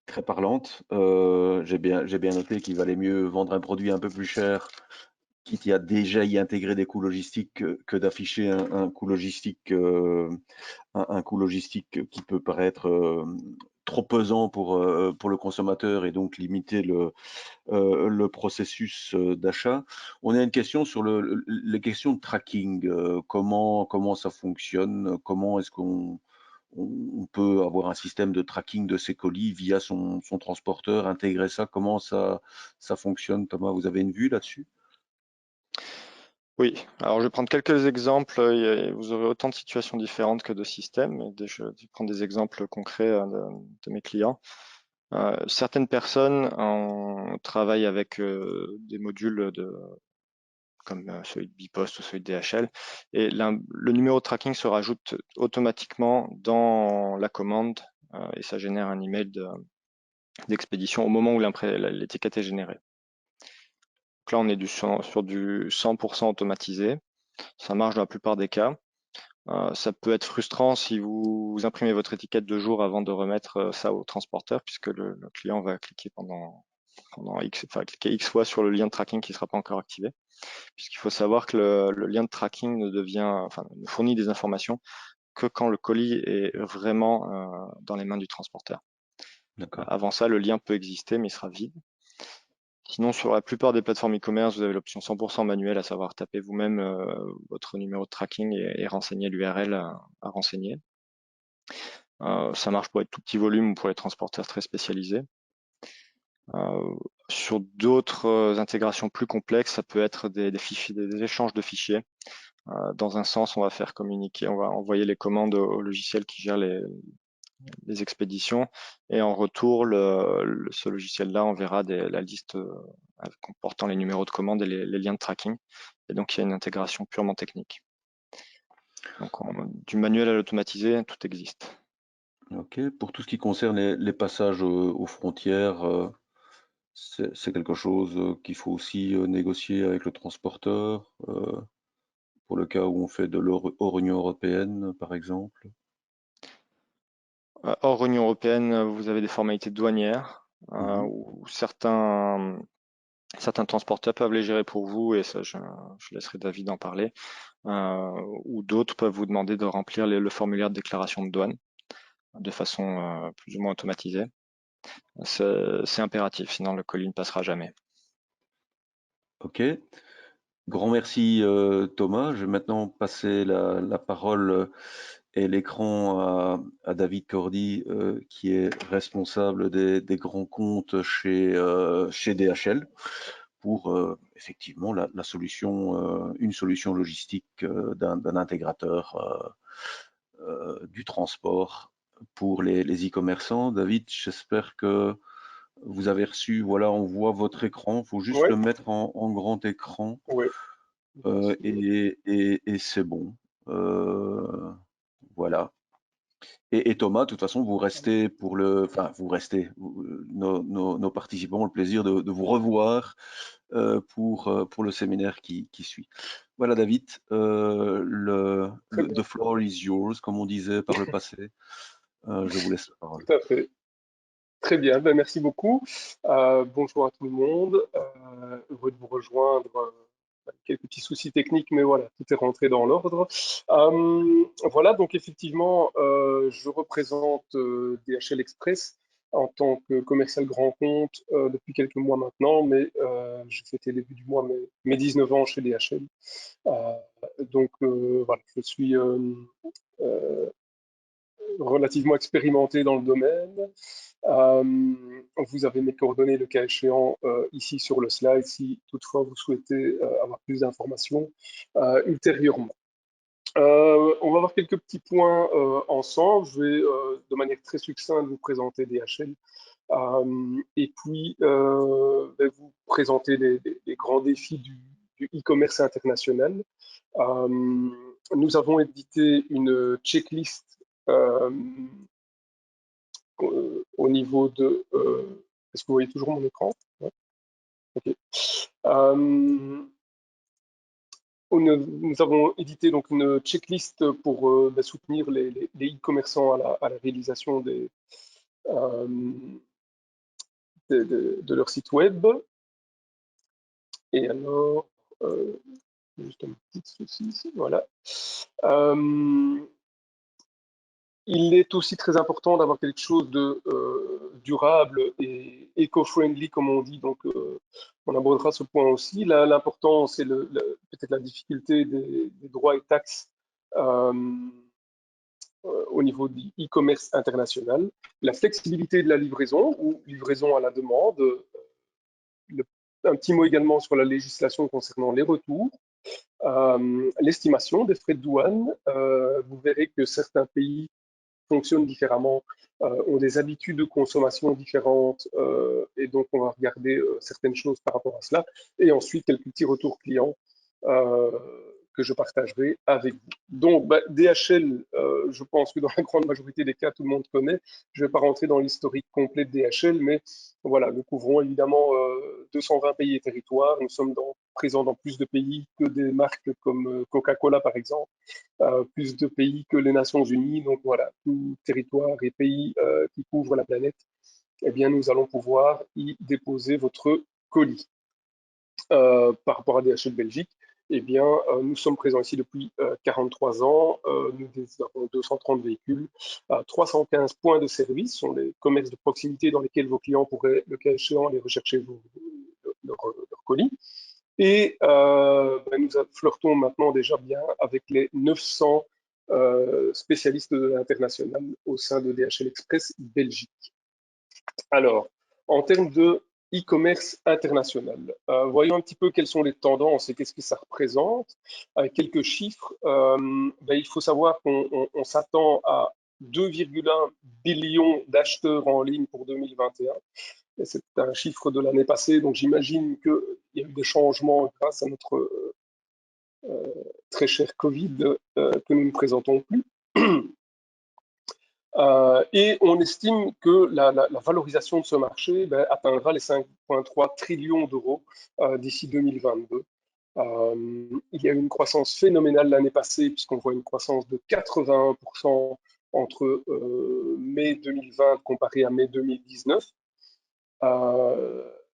très parlante. J'ai bien noté qu'il valait mieux vendre un produit un peu plus cher, quitte à déjà y intégrer des coûts logistiques, que d'afficher un coût logistique, un coût logistique qui peut paraître trop pesant pour le consommateur et donc limiter le processus d'achat. On a une question sur les questions de tracking. Comment ça fonctionne? Comment est-ce qu'on peut avoir un système de tracking de ses colis via son transporteur, intégrer ça? Comment ça fonctionne, Thomas? Vous avez une vue là-dessus? Oui, alors je vais prendre quelques exemples. Vous aurez autant de situations différentes que de systèmes. Je vais prendre des exemples concrets de mes clients. Certaines personnes travaillent avec des modules comme celui de Bipost ou celui de DHL, et le numéro de tracking se rajoute automatiquement dans la commande et ça génère un email d'expédition au moment où l'étiquette est générée. Donc là, on est sur du 100% automatisé. Ça marche dans la plupart des cas. Ça peut être frustrant si vous imprimez votre étiquette 2 jours avant de remettre ça au transporteur, puisque le client va cliquer cliquer X fois sur le lien de tracking qui ne sera pas encore activé. Puisqu'il faut savoir que le lien de tracking ne fournit des informations que quand le colis est vraiment dans les mains du transporteur. Avant ça, le lien peut exister, mais il sera vide. Sinon, sur la plupart des plateformes e-commerce, vous avez l'option 100% manuel, à savoir taper vous-même votre numéro de tracking et renseigner l'URL à renseigner. Ça marche pour les tout petits volumes ou pour les transporteurs très spécialisés. Sur d'autres intégrations plus complexes, ça peut être des échanges de fichiers. Dans un sens, on va envoyer les commandes au logiciel qui gère les expéditions, et en retour, ce logiciel-là enverra la liste comportant les numéros de commande et les liens de tracking. Et donc, il y a une intégration purement technique. Donc, du manuel à l'automatisé, tout existe. Ok. Pour tout ce qui concerne les passages aux frontières, c'est quelque chose qu'il faut aussi négocier avec le transporteur, pour le cas où on fait de l'or hors Union européenne, par exemple. Hors Union européenne, vous avez des formalités douanières où certains transporteurs peuvent les gérer pour vous, et ça, je laisserai David en parler. Ou d'autres peuvent vous demander de remplir le formulaire de déclaration de douane de façon plus ou moins automatisée. C'est impératif, sinon le colis ne passera jamais. Ok. Grand merci Thomas. Je vais maintenant passer la parole et l'écran à David Cordy, qui est responsable des grands comptes chez DHL, pour effectivement la solution, une solution logistique d'un intégrateur du transport pour les e-commerçants. David, j'espère que vous avez reçu, voilà, on voit votre écran, il faut juste Ouais, le mettre en grand écran. ouais. Et c'est bon. Voilà. Et Thomas, de toute façon, vous restez enfin, nos participants ont le plaisir de vous revoir pour le séminaire qui suit. Voilà, David, Très bien. the floor is yours, comme on disait par le passé. Je vous laisse la parole. Tout à fait. Très bien, ben, merci beaucoup. Bonjour à tout le monde. Heureux de vous rejoindre. Quelques petits soucis techniques, mais voilà, tout est rentré dans l'ordre. Voilà, donc effectivement, je représente DHL Express en tant que commercial grand compte depuis quelques mois maintenant, mais j'ai fêté début du mois mes 19 ans chez DHL. Donc voilà, je suis relativement expérimenté dans le domaine. Vous avez mes coordonnées, le cas échéant, ici sur le slide, si toutefois vous souhaitez avoir plus d'informations ultérieurement. On va voir quelques petits points ensemble. Je vais de manière très succincte vous présenter DHL et puis vous présenter les grands défis du e-commerce international. Nous avons édité une checklist au niveau de... Est-ce que vous voyez toujours mon écran? Ouais. Okay. Nous avons édité donc une checklist pour soutenir les e-commerçants à la réalisation de leur site web. Et alors, juste un petit souci ici, voilà. Il est aussi très important d'avoir quelque chose de durable et éco-friendly, comme on dit. Donc, on abordera ce point aussi. Là, l'important, c'est peut-être la difficulté des droits et taxes au niveau du e-commerce international, la flexibilité de la livraison ou livraison à la demande, un petit mot également sur la législation concernant les retours, l'estimation des frais de douane. Vous verrez que certains pays fonctionnent différemment, ont des habitudes de consommation différentes, et donc on va regarder certaines choses par rapport à cela. Et ensuite, quelques petits retours clients que je partagerai avec vous. Donc, DHL, je pense que dans la grande majorité des cas, tout le monde connaît. Je ne vais pas rentrer dans l'historique complet de DHL, mais voilà, nous couvrons évidemment 220 pays et territoires. Nous sommes présents dans plus de pays que des marques comme Coca-Cola, par exemple. Plus de pays que les Nations Unies. Donc voilà, tout territoire et pays qui couvre la planète, eh bien, nous allons pouvoir y déposer votre colis. Par rapport à DHL Belgique, eh bien, nous sommes présents ici depuis 43 ans. Nous avons 230 véhicules, 315 points de service, sont les commerces de proximité dans lesquels vos clients pourraient, le cas échéant, aller rechercher leur colis. Et nous flirtons maintenant déjà bien avec les 900 spécialistes de l'international au sein de DHL Express Belgique. Alors, en termes de e-commerce international, voyons un petit peu quelles sont les tendances et qu'est-ce que ça représente. Avec quelques chiffres, il faut savoir qu'on s'attend à 2,1 billions d'acheteurs en ligne pour 2021. C'est un chiffre de l'année passée, donc j'imagine qu'il y a eu des changements grâce à notre très cher Covid que nous ne présentons plus. Et on estime que la valorisation de ce marché atteindra les 5,3 trillions d'euros d'ici 2022. Il y a eu une croissance phénoménale l'année passée, puisqu'on voit une croissance de 81% entre mai 2020 comparé à mai 2019.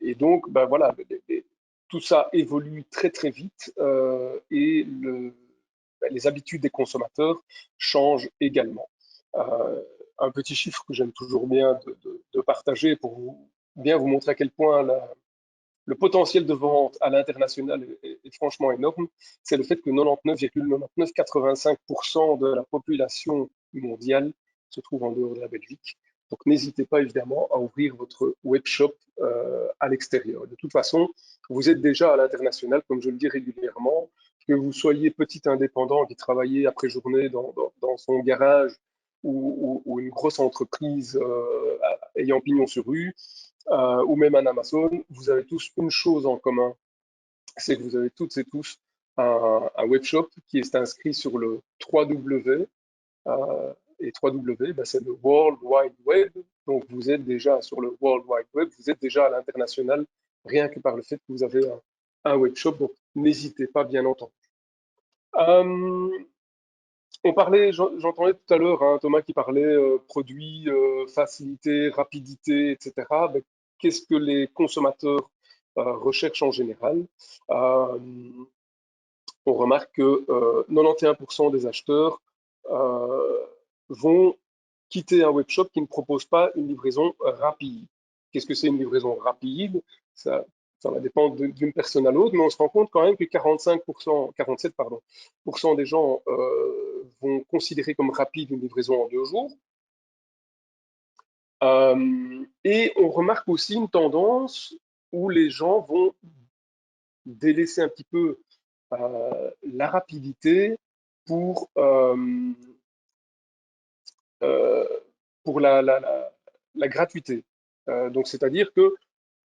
Et donc, voilà, tout ça évolue très très vite et les habitudes des consommateurs changent également. Un petit chiffre que j'aime toujours bien de partager pour bien vous montrer à quel point le potentiel de vente à l'international est franchement énorme, c'est le fait que 99,9985% de la population mondiale se trouve en dehors de la Belgique. Donc n'hésitez pas évidemment à ouvrir votre webshop à l'extérieur. De toute façon, vous êtes déjà à l'international, comme je le dis régulièrement, que vous soyez petit indépendant qui travaillez après journée dans son garage ou une grosse entreprise ayant pignon sur rue, ou même un Amazon, vous avez tous une chose en commun, c'est que vous avez toutes et tous un webshop qui est inscrit sur le 3W, et 3W, c'est le World Wide Web, donc vous êtes déjà sur le World Wide Web, vous êtes déjà à l'international, rien que par le fait que vous avez un webshop, donc n'hésitez pas, bien entendu. On parlait, j'entendais tout à l'heure, hein, Thomas qui parlait produits, facilité, rapidité, etc. Ben, qu'est-ce que les consommateurs recherchent en général? Euh, on remarque que 91% des acheteurs vont quitter un webshop qui ne propose pas une livraison rapide. Qu'est-ce que c'est une livraison rapide? Ça va dépendre d'une personne à l'autre, mais on se rend compte quand même que 45%, 47 pardon, des gens vont considérer comme rapide une livraison en 2 jours. Et on remarque aussi une tendance où les gens vont délaisser un petit peu la rapidité pour, euh, pour la gratuité. Donc, c'est-à-dire que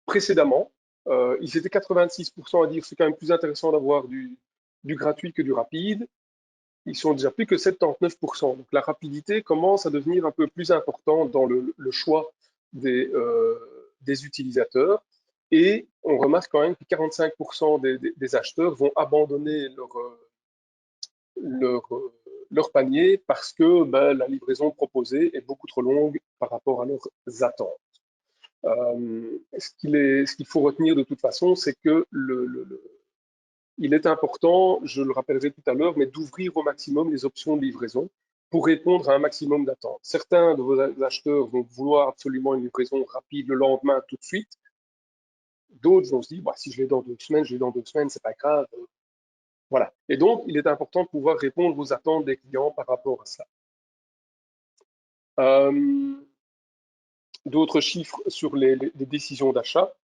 précédemment, ils étaient 86% à dire que c'est quand même plus intéressant d'avoir du gratuit que du rapide. Ils sont déjà plus que 79%. Donc, la rapidité commence à devenir un peu plus importante dans le choix des utilisateurs. Et on remarque quand même que 45% des acheteurs vont abandonner leur, leur panier parce que ben, la livraison proposée est beaucoup trop longue par rapport à leurs attentes. Ce qu'il faut retenir de toute façon, c'est que il est important, je le rappellerai tout à l'heure, mais d'ouvrir au maximum les options de livraison pour répondre à un maximum d'attentes. Certains de vos acheteurs vont vouloir absolument une livraison rapide le lendemain, tout de suite. D'autres vont se dire, bah, si je l'ai dans 2 semaines, je l'ai dans 2 semaines, c'est pas grave. Voilà. Et donc, il est important de pouvoir répondre aux attentes des clients par rapport à ça. D'autres chiffres sur les décisions d'achat,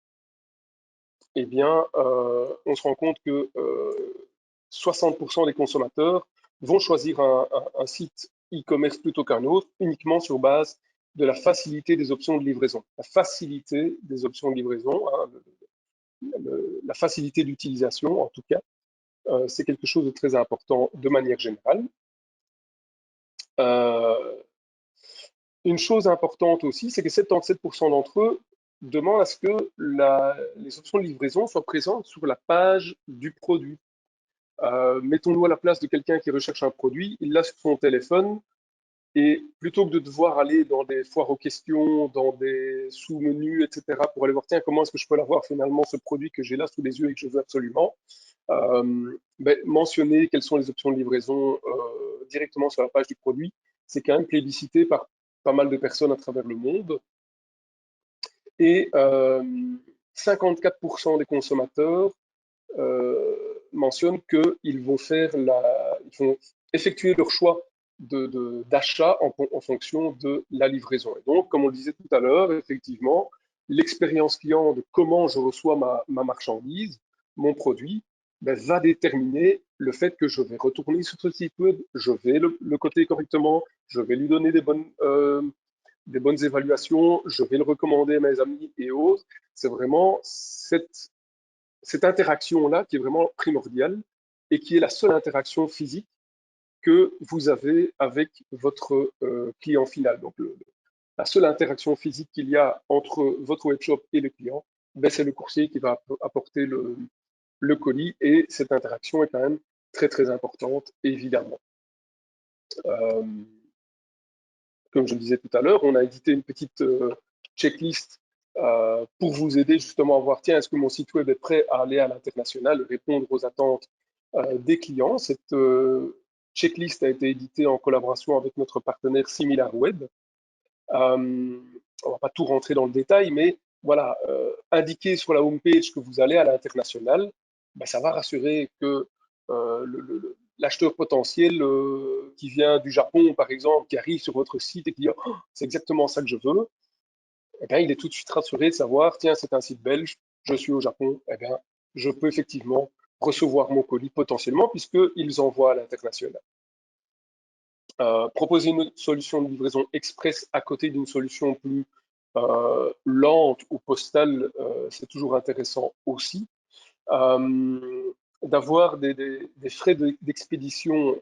eh bien, on se rend compte que 60% des consommateurs vont choisir un site e-commerce plutôt qu'un autre, uniquement sur base de la facilité des options de livraison. La facilité des options de livraison, hein, la facilité d'utilisation en tout cas, c'est quelque chose de très important de manière générale. Une chose importante aussi, c'est que 77% d'entre eux demandent à ce que les options de livraison soient présentes sur la page du produit. Mettons-nous à la place de quelqu'un qui recherche un produit, il l'a sur son téléphone, et plutôt que de devoir aller dans des foires aux questions, dans des sous-menus, etc., pour aller voir, tiens, comment est-ce que je peux l'avoir finalement, ce produit que j'ai là sous les yeux et que je veux absolument, mentionner quelles sont les options de livraison directement sur la page du produit, c'est quand même plébiscité par pas mal de personnes à travers le monde. Et 54% des consommateurs mentionnent qu'ils vont ils vont effectuer leur choix d'achat en fonction de la livraison. Et donc, comme on le disait tout à l'heure, effectivement, l'expérience client de comment je reçois ma marchandise, mon produit, ben, va déterminer le fait que je vais retourner sur ce site web, je vais le coter correctement, je vais lui donner des bonnes évaluations, je vais le recommander à mes amis et autres. C'est vraiment cette interaction-là qui est vraiment primordiale et qui est la seule interaction physique que vous avez avec votre client final. Donc, la seule interaction physique qu'il y a entre votre webshop et le client, ben, c'est le coursier qui va apporter le colis et cette interaction est quand même très, très importante, évidemment. Comme je le disais tout à l'heure, on a édité une petite checklist pour vous aider justement à voir, tiens, est-ce que mon site web est prêt à aller à l'international, répondre aux attentes des clients. Cette checklist a été éditée en collaboration avec notre partenaire SimilarWeb. On ne va pas tout rentrer dans le détail, mais voilà, indiquer sur la homepage que vous allez à l'international, ben, ça va rassurer que l'acheteur potentiel qui vient du Japon, par exemple, qui arrive sur votre site et qui dit oh, c'est exactement ça que je veux, eh bien, il est tout de suite rassuré de savoir, tiens, c'est un site belge, je suis au Japon, eh bien, je peux effectivement recevoir mon colis potentiellement puisqu'ils envoient à l'international. Proposer une solution de livraison express à côté d'une solution plus lente ou postale, c'est toujours intéressant aussi. D'avoir des frais d'expédition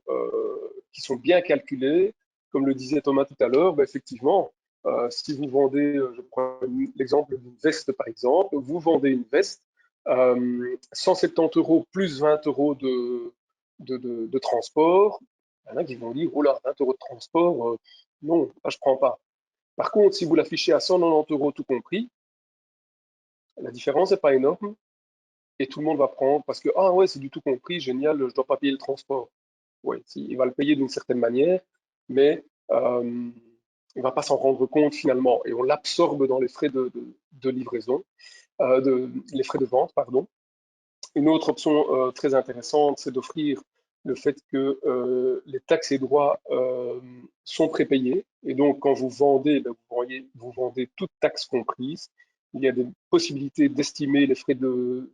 qui sont bien calculés, comme le disait Thomas tout à l'heure, ben effectivement, si vous vendez, je prends l'exemple d'une veste par exemple, vous vendez une veste, 170 € plus 20 € de transport, Il y en a qui vont dire, oh là, 20 € de transport, non, là, je prends pas. Par contre, si vous l'affichez à 190 € tout compris, la différence n'est pas énorme et tout le monde va prendre parce que, ah ouais, c'est du tout compris, génial, je ne dois pas payer le transport. Oui, il va le payer d'une certaine manière, mais il ne va pas s'en rendre compte finalement et on l'absorbe dans les frais de livraison, les frais de vente, pardon. Une autre option très intéressante, c'est d'offrir le fait que les taxes et droits sont prépayés. Et donc, quand vous vendez, vous vendez toutes taxes comprises. Il y a des possibilités d'estimer les frais de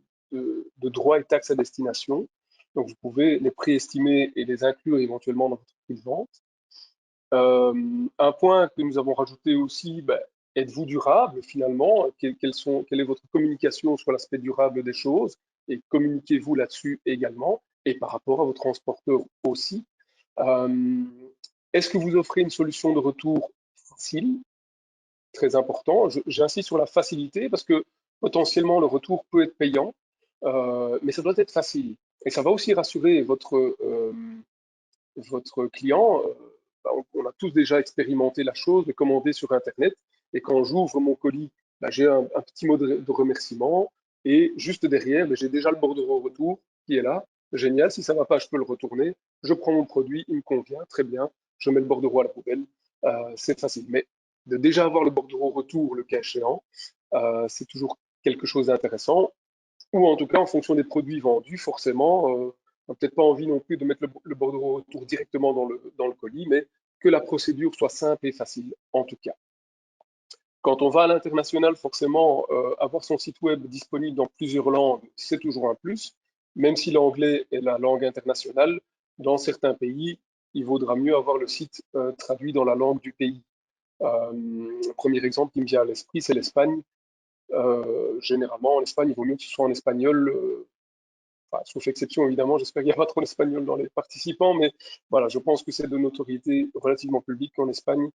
droits et taxes à destination. Donc, vous pouvez les préestimer et les inclure éventuellement dans votre prix de vente. Un point que nous avons rajouté aussi, êtes-vous durable finalement? Quelle est votre communication sur l'aspect durable des choses? Et communiquez-vous là-dessus également, et par rapport à vos transporteurs aussi. Est-ce que vous offrez une solution de retour facile? Très important. J'insiste sur la facilité parce que potentiellement le retour peut être payant, mais ça doit être facile. Et ça va aussi rassurer votre client. On a tous déjà expérimenté la chose de commander sur Internet. Et quand j'ouvre mon colis, j'ai un petit mot de remerciement. Et juste derrière, j'ai déjà le bordereau retour qui est là. Génial, si ça ne va pas, je peux le retourner. Je prends mon produit, il me convient, très bien. Je mets le bordereau à la poubelle. C'est facile. Mais de déjà avoir le bordereau retour, le cas échéant, c'est toujours quelque chose d'intéressant. Ou en tout cas, en fonction des produits vendus, forcément, on n'a peut-être pas envie non plus de mettre le bordereau retour directement dans le colis, mais que la procédure soit simple et facile, en tout cas. Quand on va à l'international, forcément, avoir son site web disponible dans plusieurs langues, c'est toujours un plus. Même si l'anglais est la langue internationale, dans certains pays, il vaudra mieux avoir le site traduit dans la langue du pays. Premier exemple qui me vient à l'esprit, c'est l'Espagne. Généralement, en Espagne, il vaut mieux que ce soit en espagnol, sauf exception évidemment, j'espère qu'il n'y a pas trop d'espagnol dans les participants, mais voilà, je pense que c'est de notoriété relativement publique qu'en Espagne,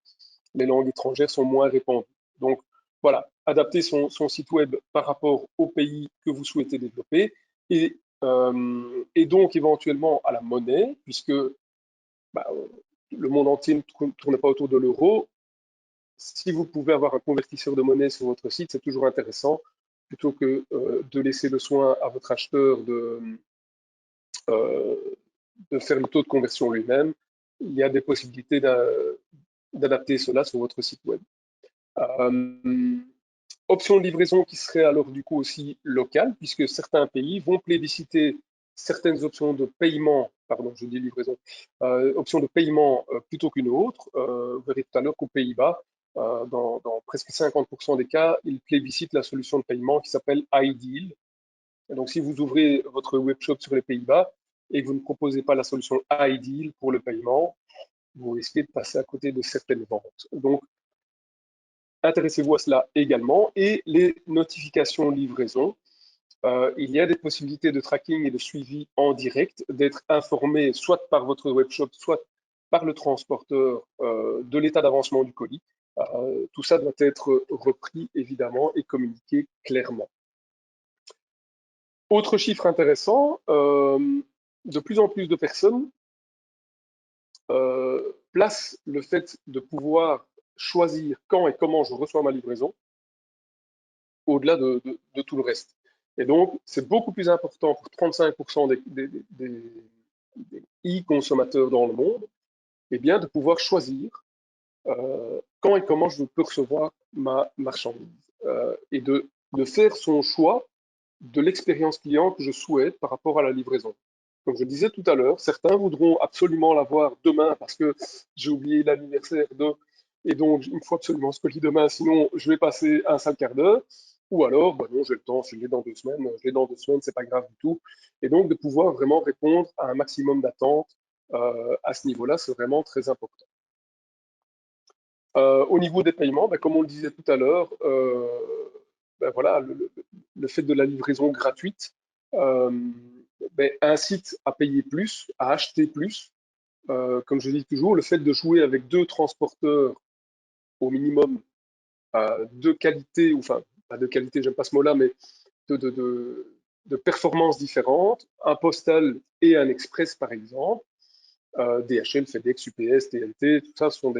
les langues étrangères sont moins répandues. Donc voilà, adapter son site web par rapport au pays que vous souhaitez développer et donc éventuellement à la monnaie, puisque le monde entier ne tourne pas autour de l'euro. Si vous pouvez avoir un convertisseur de monnaie sur votre site, c'est toujours intéressant, plutôt que de laisser le soin à votre acheteur de faire le taux de conversion lui-même. Il y a des possibilités d'adapter cela sur votre site web. Option de livraison qui serait alors du coup aussi locale, puisque certains pays vont plébisciter certaines options de paiement, pardon, je dis livraison, options de paiement plutôt qu'une autre. Vous verrez tout à l'heure qu'aux Pays-Bas, dans presque 50% des cas, ils plébiscitent la solution de paiement qui s'appelle iDeal. Et donc, si vous ouvrez votre webshop sur les Pays-Bas et que vous ne proposez pas la solution iDeal pour le paiement, vous risquez de passer à côté de certaines ventes. Donc, intéressez-vous à cela également. Et les notifications livraison, il y a des possibilités de tracking et de suivi en direct, d'être informé soit par votre webshop, soit par le transporteur de l'état d'avancement du colis. Tout ça doit être repris évidemment et communiqué clairement. Autre chiffre intéressant, de plus en plus de personnes placent le fait de pouvoir choisir quand et comment je reçois ma livraison au-delà de tout le reste. Et donc, c'est beaucoup plus important pour 35% des e-consommateurs dans le monde, de pouvoir choisir quand et comment je peux recevoir ma marchandise et de faire son choix de l'expérience client que je souhaite par rapport à la livraison. Comme je disais tout à l'heure, certains voudront absolument l'avoir demain parce que j'ai oublié l'anniversaire de, et donc il me faut absolument ce colis demain, sinon je vais passer un sale quart d'heure. Ou alors, non, j'ai le temps, je l'ai dans 2 semaines, c'est pas grave du tout. Et donc de pouvoir vraiment répondre à un maximum d'attentes à ce niveau-là, c'est vraiment très important. Au niveau des paiements, comme on le disait tout à l'heure, voilà, le fait de la livraison gratuite incite à payer plus, à acheter plus. Comme je dis toujours, le fait de jouer avec 2 transporteurs au minimum de qualité, ou enfin, pas de qualité, j'aime pas ce mot-là, mais de performances différentes, un postal et un express par exemple, DHL, FedEx, UPS, TNT, tout ça sont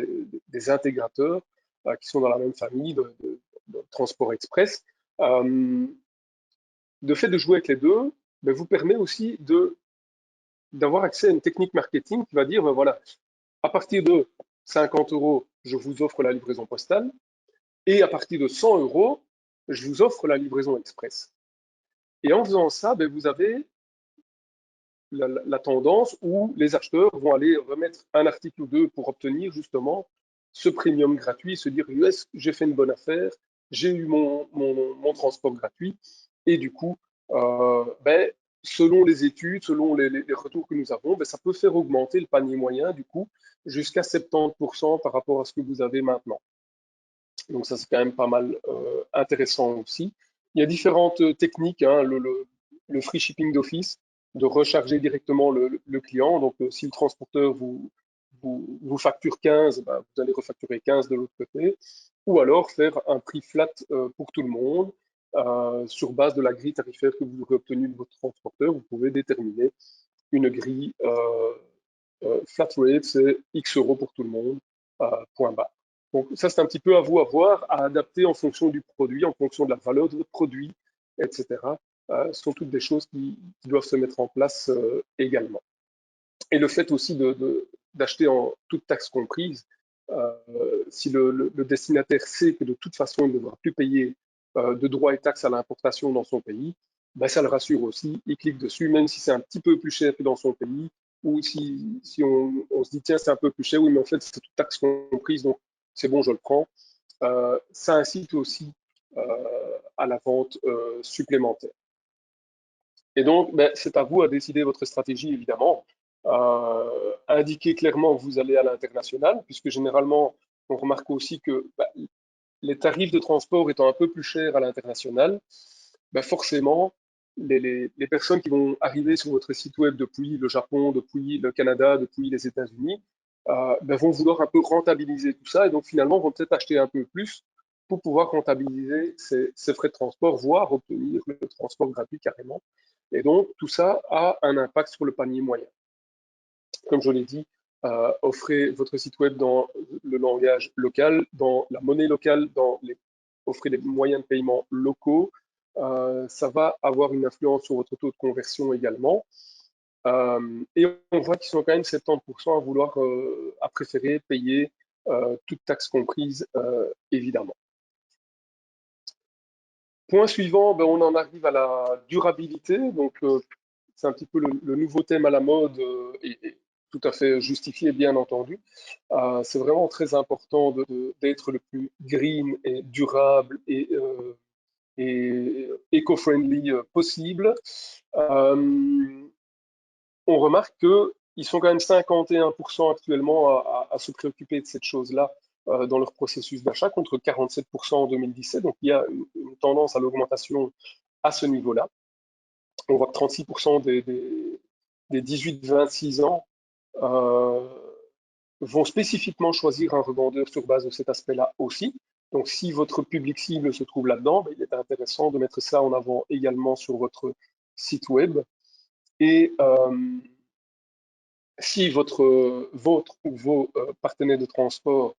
des intégrateurs qui sont dans la même famille de transport express. Le fait de jouer avec les deux vous permet aussi d'avoir accès à une technique marketing qui va dire, voilà, à partir de 50 €, je vous offre la livraison postale, et à partir de 100 €, je vous offre la livraison express. Et en faisant ça, vous avez la tendance où les acheteurs vont aller remettre un article ou deux pour obtenir justement ce premium gratuit, se dire yes, j'ai fait une bonne affaire, j'ai eu mon transport gratuit, et du coup, selon les études, selon les retours que nous avons, ça peut faire augmenter le panier moyen du coup jusqu'à 70% par rapport à ce que vous avez maintenant. Donc ça, c'est quand même pas mal intéressant aussi. Il y a différentes techniques, hein, le free shipping d'office, de recharger directement le client. Donc si le transporteur vous facture 15, vous allez refacturer 15 de l'autre côté. Ou alors faire un prix flat pour tout le monde. Sur base de la grille tarifaire que vous aurez obtenue de votre transporteur, vous pouvez déterminer une grille flat rate, c'est X € pour tout le monde, point barre. Donc ça, c'est un petit peu à vous à voir, à adapter en fonction du produit, en fonction de la valeur de votre produit, etc. Ce sont toutes des choses qui doivent se mettre en place également. Et le fait aussi d'acheter en toute taxe comprise, si le destinataire sait que de toute façon, il ne devra plus payer de droits et taxes à l'importation dans son pays, ça le rassure aussi. Il clique dessus, même si c'est un petit peu plus cher que dans son pays, ou si on se dit, tiens, c'est un peu plus cher, oui, mais en fait, c'est toute taxe comprise, donc c'est bon, je le prends. Ça incite aussi à la vente supplémentaire. Et donc, c'est à vous à décider votre stratégie, évidemment. Indiquer clairement que vous allez à l'international, puisque généralement, on remarque aussi que les tarifs de transport étant un peu plus chers à l'international, forcément, les personnes qui vont arriver sur votre site web depuis le Japon, depuis le Canada, depuis les États-Unis, vont vouloir un peu rentabiliser tout ça, et donc finalement vont peut-être acheter un peu plus pour pouvoir rentabiliser ces frais de transport, voire obtenir le transport gratuit carrément. Et donc tout ça a un impact sur le panier moyen. Comme je l'ai dit, offrez votre site web dans le langage local, dans la monnaie locale, offrez des moyens de paiement locaux. Ça va avoir une influence sur votre taux de conversion également. Et on voit qu'ils sont quand même 70% à vouloir, à préférer payer toute taxe comprise, évidemment. Point suivant, on en arrive à la durabilité. Donc, c'est un petit peu le nouveau thème à la mode et tout à fait justifié, bien entendu. C'est vraiment très important d'être le plus green et durable et éco-friendly possible. On remarque qu'ils sont quand même 51% actuellement à se préoccuper de cette chose-là dans leur processus d'achat, contre 47% en 2017. Donc, il y a une tendance à l'augmentation à ce niveau-là. On voit que 36% des 18-26 ans vont spécifiquement choisir un revendeur sur base de cet aspect-là aussi. Donc, si votre public cible se trouve là-dedans, il est intéressant de mettre ça en avant également sur votre site web. Et si vos ou vos partenaires de transport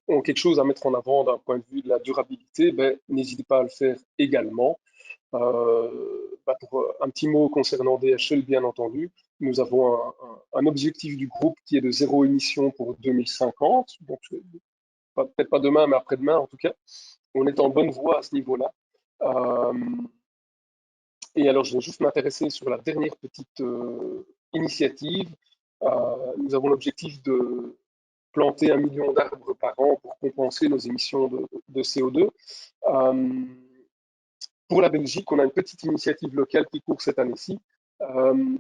ont quelque chose à mettre en avant d'un point de vue de la durabilité, n'hésitez pas à le faire également. Pour un petit mot concernant DHL, bien entendu, nous avons un objectif du groupe qui est de 0 émission pour 2050. Donc, peut-être pas demain, mais après-demain, en tout cas. On est en bonne voie à ce niveau-là. Et alors, je vais juste m'intéresser sur la dernière petite initiative. Nous avons l'objectif de planter 1 million d'arbres par an pour compenser nos émissions de CO2. Pour la Belgique, on a une petite initiative locale qui court cette année-ci.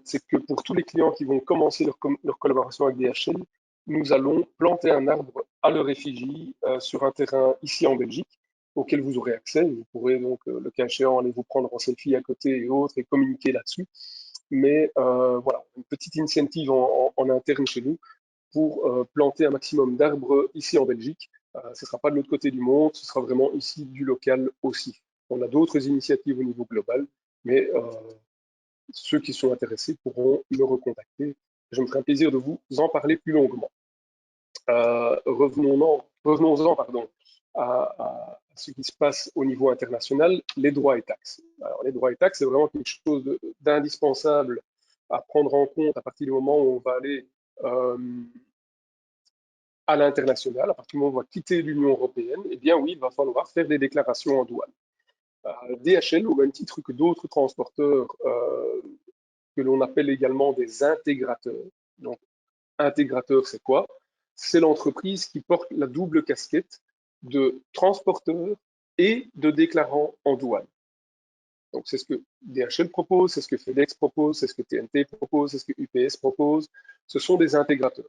C'est que pour tous les clients qui vont commencer leur collaboration avec DHL, nous allons planter un arbre à leur effigie sur un terrain ici en Belgique, auquel vous aurez accès. Vous pourrez donc, le cas échéant, aller vous prendre en selfie à côté et autres et communiquer là-dessus. Mais voilà, une petite incentive en interne chez nous pour planter un maximum d'arbres ici en Belgique. Ce ne sera pas de l'autre côté du monde, ce sera vraiment ici du local aussi. On a d'autres initiatives au niveau global, mais ceux qui sont intéressés pourront me recontacter je me ferai un plaisir de vous en parler plus longuement. Revenons-en à ce qui se passe au niveau international, les droits et taxes. Alors, les droits et taxes, c'est vraiment quelque chose d'indispensable à prendre en compte à partir du moment où on va aller à l'international, à partir du moment où on va quitter l'Union européenne. Eh bien oui, il va falloir faire des déclarations en douane. DHL, au même titre que d'autres transporteurs que l'on appelle également des intégrateurs. Donc, intégrateur, c'est quoi? C'est l'entreprise qui porte la double casquette de transporteur et de déclarant en douane. Donc, c'est ce que DHL propose, c'est ce que FedEx propose, c'est ce que TNT propose, c'est ce que UPS propose. Ce sont des intégrateurs.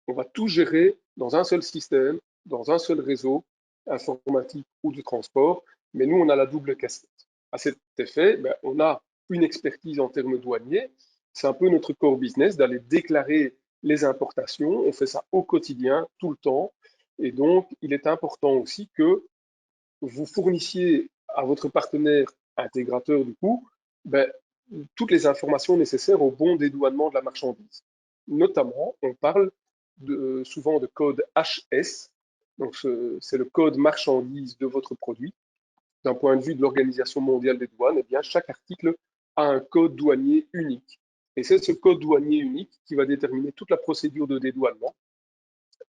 On va tout gérer dans un seul système, dans un seul réseau informatique ou de transport, mais nous, on a la double casquette. À cet effet, on a une expertise en termes douaniers. C'est un peu notre core business d'aller déclarer les importations. On fait ça au quotidien, tout le temps. Et donc, il est important aussi que vous fournissiez à votre partenaire intégrateur, du coup, toutes les informations nécessaires au bon dédouanement de la marchandise. Notamment, on parle souvent de code HS, donc c'est le code marchandise de votre produit. D'un point de vue de l'Organisation mondiale des douanes, eh bien, chaque article a un code douanier unique. Et c'est ce code douanier unique qui va déterminer toute la procédure de dédouanement,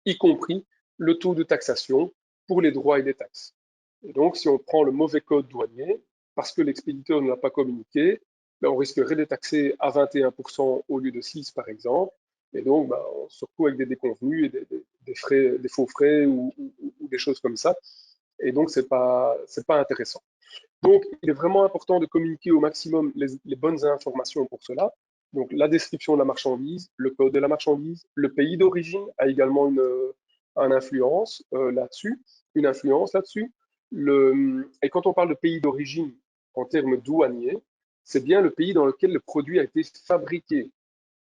y compris le taux de taxation pour les droits et les taxes. Et donc, si on prend le mauvais code douanier, parce que l'expéditeur ne l'a pas communiqué, on risquerait d'être taxé à 21% au lieu de 6%, par exemple. Et donc, on se retrouve avec des déconvenus et des frais, des faux frais ou des choses comme ça. Et donc, c'est pas intéressant. Donc, il est vraiment important de communiquer au maximum les bonnes informations pour cela. Donc, la description de la marchandise, le code de la marchandise, le pays d'origine a également une influence là-dessus, et quand on parle de pays d'origine en termes douaniers, c'est bien le pays dans lequel le produit a été fabriqué.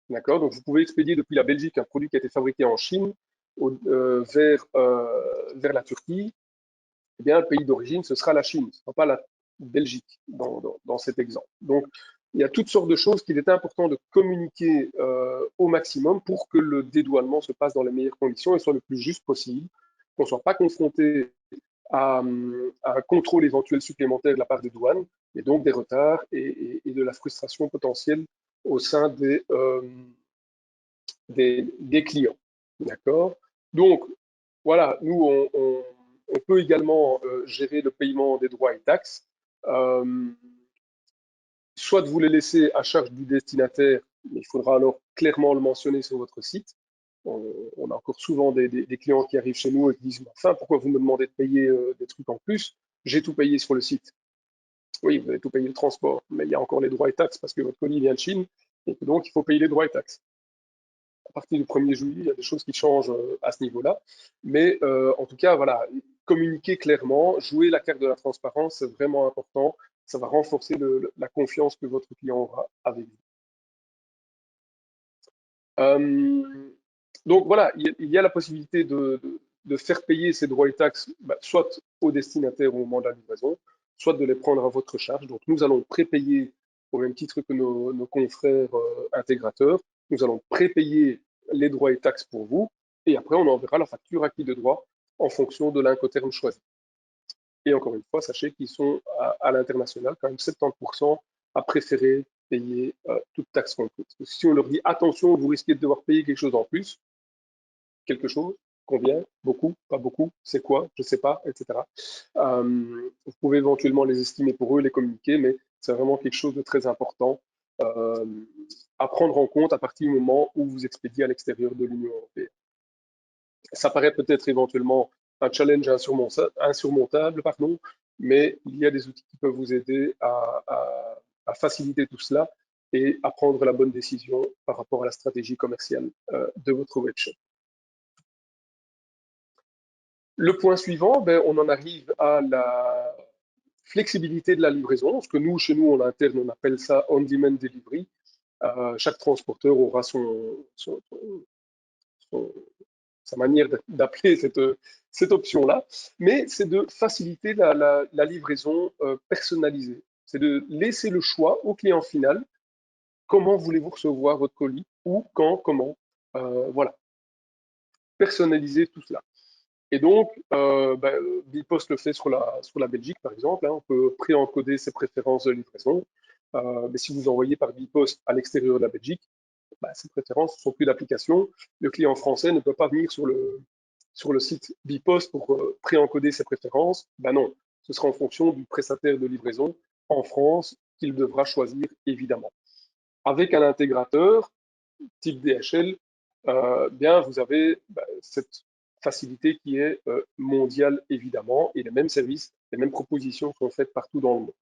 D'accord? Donc, vous pouvez expédier depuis la Belgique un produit qui a été fabriqué en Chine vers la Turquie. Eh bien, le pays d'origine, ce sera la Chine, ce ne sera pas la Belgique dans cet exemple. Donc, il y a toutes sortes de choses qu'il est important de communiquer au maximum pour que le dédouanement se passe dans les meilleures conditions et soit le plus juste possible, qu'on ne soit pas confronté à un contrôle éventuel supplémentaire de la part des douanes, et donc des retards et de la frustration potentielle au sein des clients. D'accord? Donc, voilà, nous, on peut également gérer le paiement des droits et taxes. Soit vous les laissez à charge du destinataire, mais il faudra alors clairement le mentionner sur votre site. On a encore souvent des clients qui arrivent chez nous et qui disent « Enfin, pourquoi vous me demandez de payer des trucs en plus? J'ai tout payé sur le site. » Oui, vous avez tout payé le transport, mais il y a encore les droits et taxes parce que votre colis vient de Chine et que donc il faut payer les droits et taxes. À partir du 1er juillet, il y a des choses qui changent à ce niveau-là. Mais en tout cas, voilà, communiquer clairement, jouer la carte de la transparence, c'est vraiment important. Ça va renforcer la confiance que votre client aura avec vous. Donc voilà, il y a la possibilité de faire payer ces droits et taxes, soit au destinataire au moment de la livraison, soit de les prendre à votre charge. Donc nous allons prépayer au même titre que nos confrères intégrateurs. Nous allons prépayer les droits et taxes pour vous, et après on enverra la facture acquis de droit en fonction de l'incoterm choisi. Et encore une fois, sachez qu'ils sont à l'international, quand même 70% à préférer payer toute taxe comprise. Si on leur dit attention, vous risquez de devoir payer quelque chose en plus, quelque chose, combien, beaucoup, pas beaucoup, c'est quoi, je ne sais pas, etc. Vous pouvez éventuellement les estimer pour eux, les communiquer, mais c'est vraiment quelque chose de très important à prendre en compte à partir du moment où vous expédiez à l'extérieur de l'Union européenne. Ça paraît peut-être éventuellement un challenge insurmontable, mais il y a des outils qui peuvent vous aider à faciliter tout cela et à prendre la bonne décision par rapport à la stratégie commerciale de votre webshop. Le point suivant, on en arrive à la flexibilité de la livraison, ce que nous, chez nous, en interne, on appelle ça on-demand delivery. Chaque transporteur aura sa manière d'appeler cette option-là, mais c'est de faciliter la livraison personnalisée. C'est de laisser le choix au client final. Comment voulez-vous recevoir votre colis où, quand, comment. Voilà. Personnaliser tout cela. Et donc, Bipost le fait sur la Belgique, par exemple. Hein, on peut pré-encoder ses préférences de livraison. Mais si vous envoyez par Bipost à l'extérieur de la Belgique, ces préférences ne sont plus d'application. Le client français ne peut pas venir sur le site Bipost pour pré-encoder ses préférences. Non, ce sera en fonction du prestataire de livraison en France qu'il devra choisir, évidemment. Avec un intégrateur type DHL, vous avez cette facilité qui est mondiale, évidemment, et les mêmes services, les mêmes propositions sont faites partout dans le monde.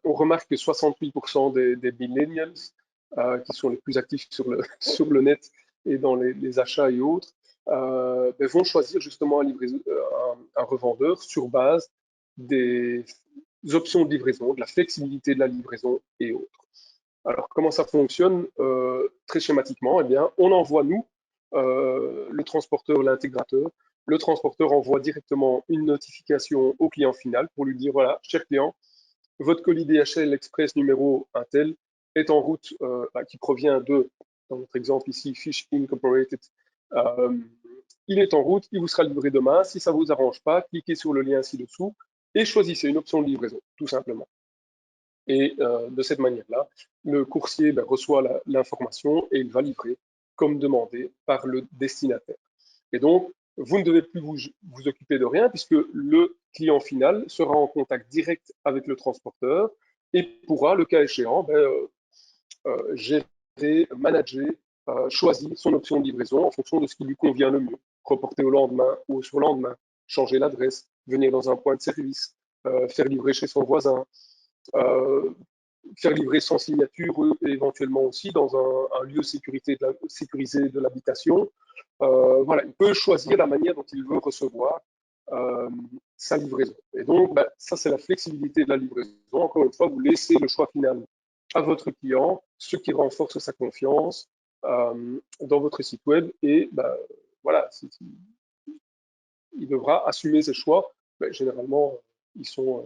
On remarque que 68% des millennials, qui sont les plus actifs sur le net et dans les achats et autres, vont choisir justement un revendeur sur base des options de livraison, de la flexibilité de la livraison et autres. Alors, comment ça fonctionne très schématiquement? Eh bien, on envoie, nous, le transporteur, l'intégrateur. Le transporteur envoie directement une notification au client final pour lui dire, voilà, cher client, votre colis DHL Express numéro un tel est en route, qui provient de, dans notre exemple ici, Fish Incorporated. Il est en route, il vous sera livré demain. Si ça ne vous arrange pas, cliquez sur le lien ci-dessous et choisissez une option de livraison, tout simplement. Et de cette manière-là, le coursier reçoit l'information et il va livrer comme demandé par le destinataire. Et donc, vous ne devez plus vous occuper de rien puisque le client final sera en contact direct avec le transporteur et pourra, le cas échéant, gérer, manager, choisir son option de livraison en fonction de ce qui lui convient le mieux. Reporter au lendemain ou au surlendemain, changer l'adresse, venir dans un point de service, faire livrer chez son voisin, faire livrer sans signature, éventuellement aussi dans un lieu sécurisé de l'habitation. Voilà, il peut choisir la manière dont il veut recevoir sa livraison. Et donc, ça, c'est la flexibilité de la livraison. Encore une fois, vous laissez le choix final à votre client, ce qui renforce sa confiance dans votre site web. Et voilà, il devra assumer ses choix. Généralement, ils sont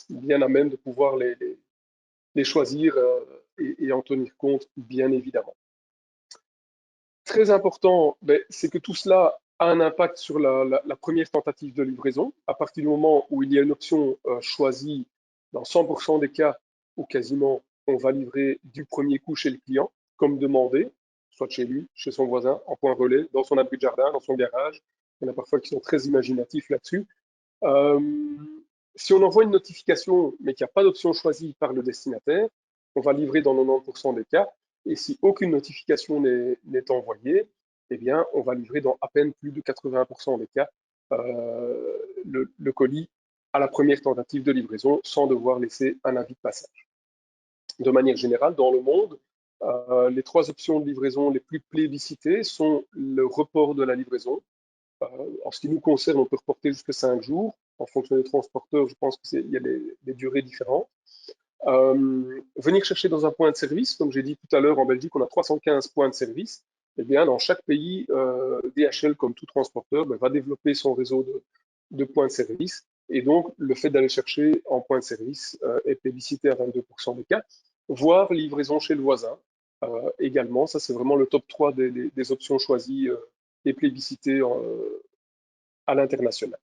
bien à même de pouvoir les choisir et en tenir compte, bien évidemment. Très important, c'est que tout cela a un impact sur la première tentative de livraison. À partir du moment où il y a une option choisie, dans 100% des cas, ou quasiment, on va livrer du premier coup chez le client, comme demandé, soit chez lui, chez son voisin, en point relais, dans son abri de jardin, dans son garage. Il y en a parfois qui sont très imaginatifs là-dessus. Si on envoie une notification, mais qu'il n'y a pas d'option choisie par le destinataire, on va livrer dans 90% des cas. Et si aucune notification n'est envoyée, eh bien, on va livrer dans à peine plus de 80% des cas le colis à la première tentative de livraison sans devoir laisser un avis de passage. De manière générale, dans le monde, les 3 options de livraison les plus plébiscitées sont le report de la livraison. En ce qui nous concerne, on peut reporter jusqu'à 5 jours. En fonction des transporteurs, je pense qu'il y a des durées différentes. Venir chercher dans un point de service, comme j'ai dit tout à l'heure, en Belgique, on a 315 points de service. Eh bien, dans chaque pays, DHL, comme tout transporteur, va développer son réseau de points de service. Et donc, le fait d'aller chercher en point de service est plébiscité à 22% des cas, voire livraison chez le voisin. Également, ça c'est vraiment le top 3 des options choisies et plébiscitées à l'international.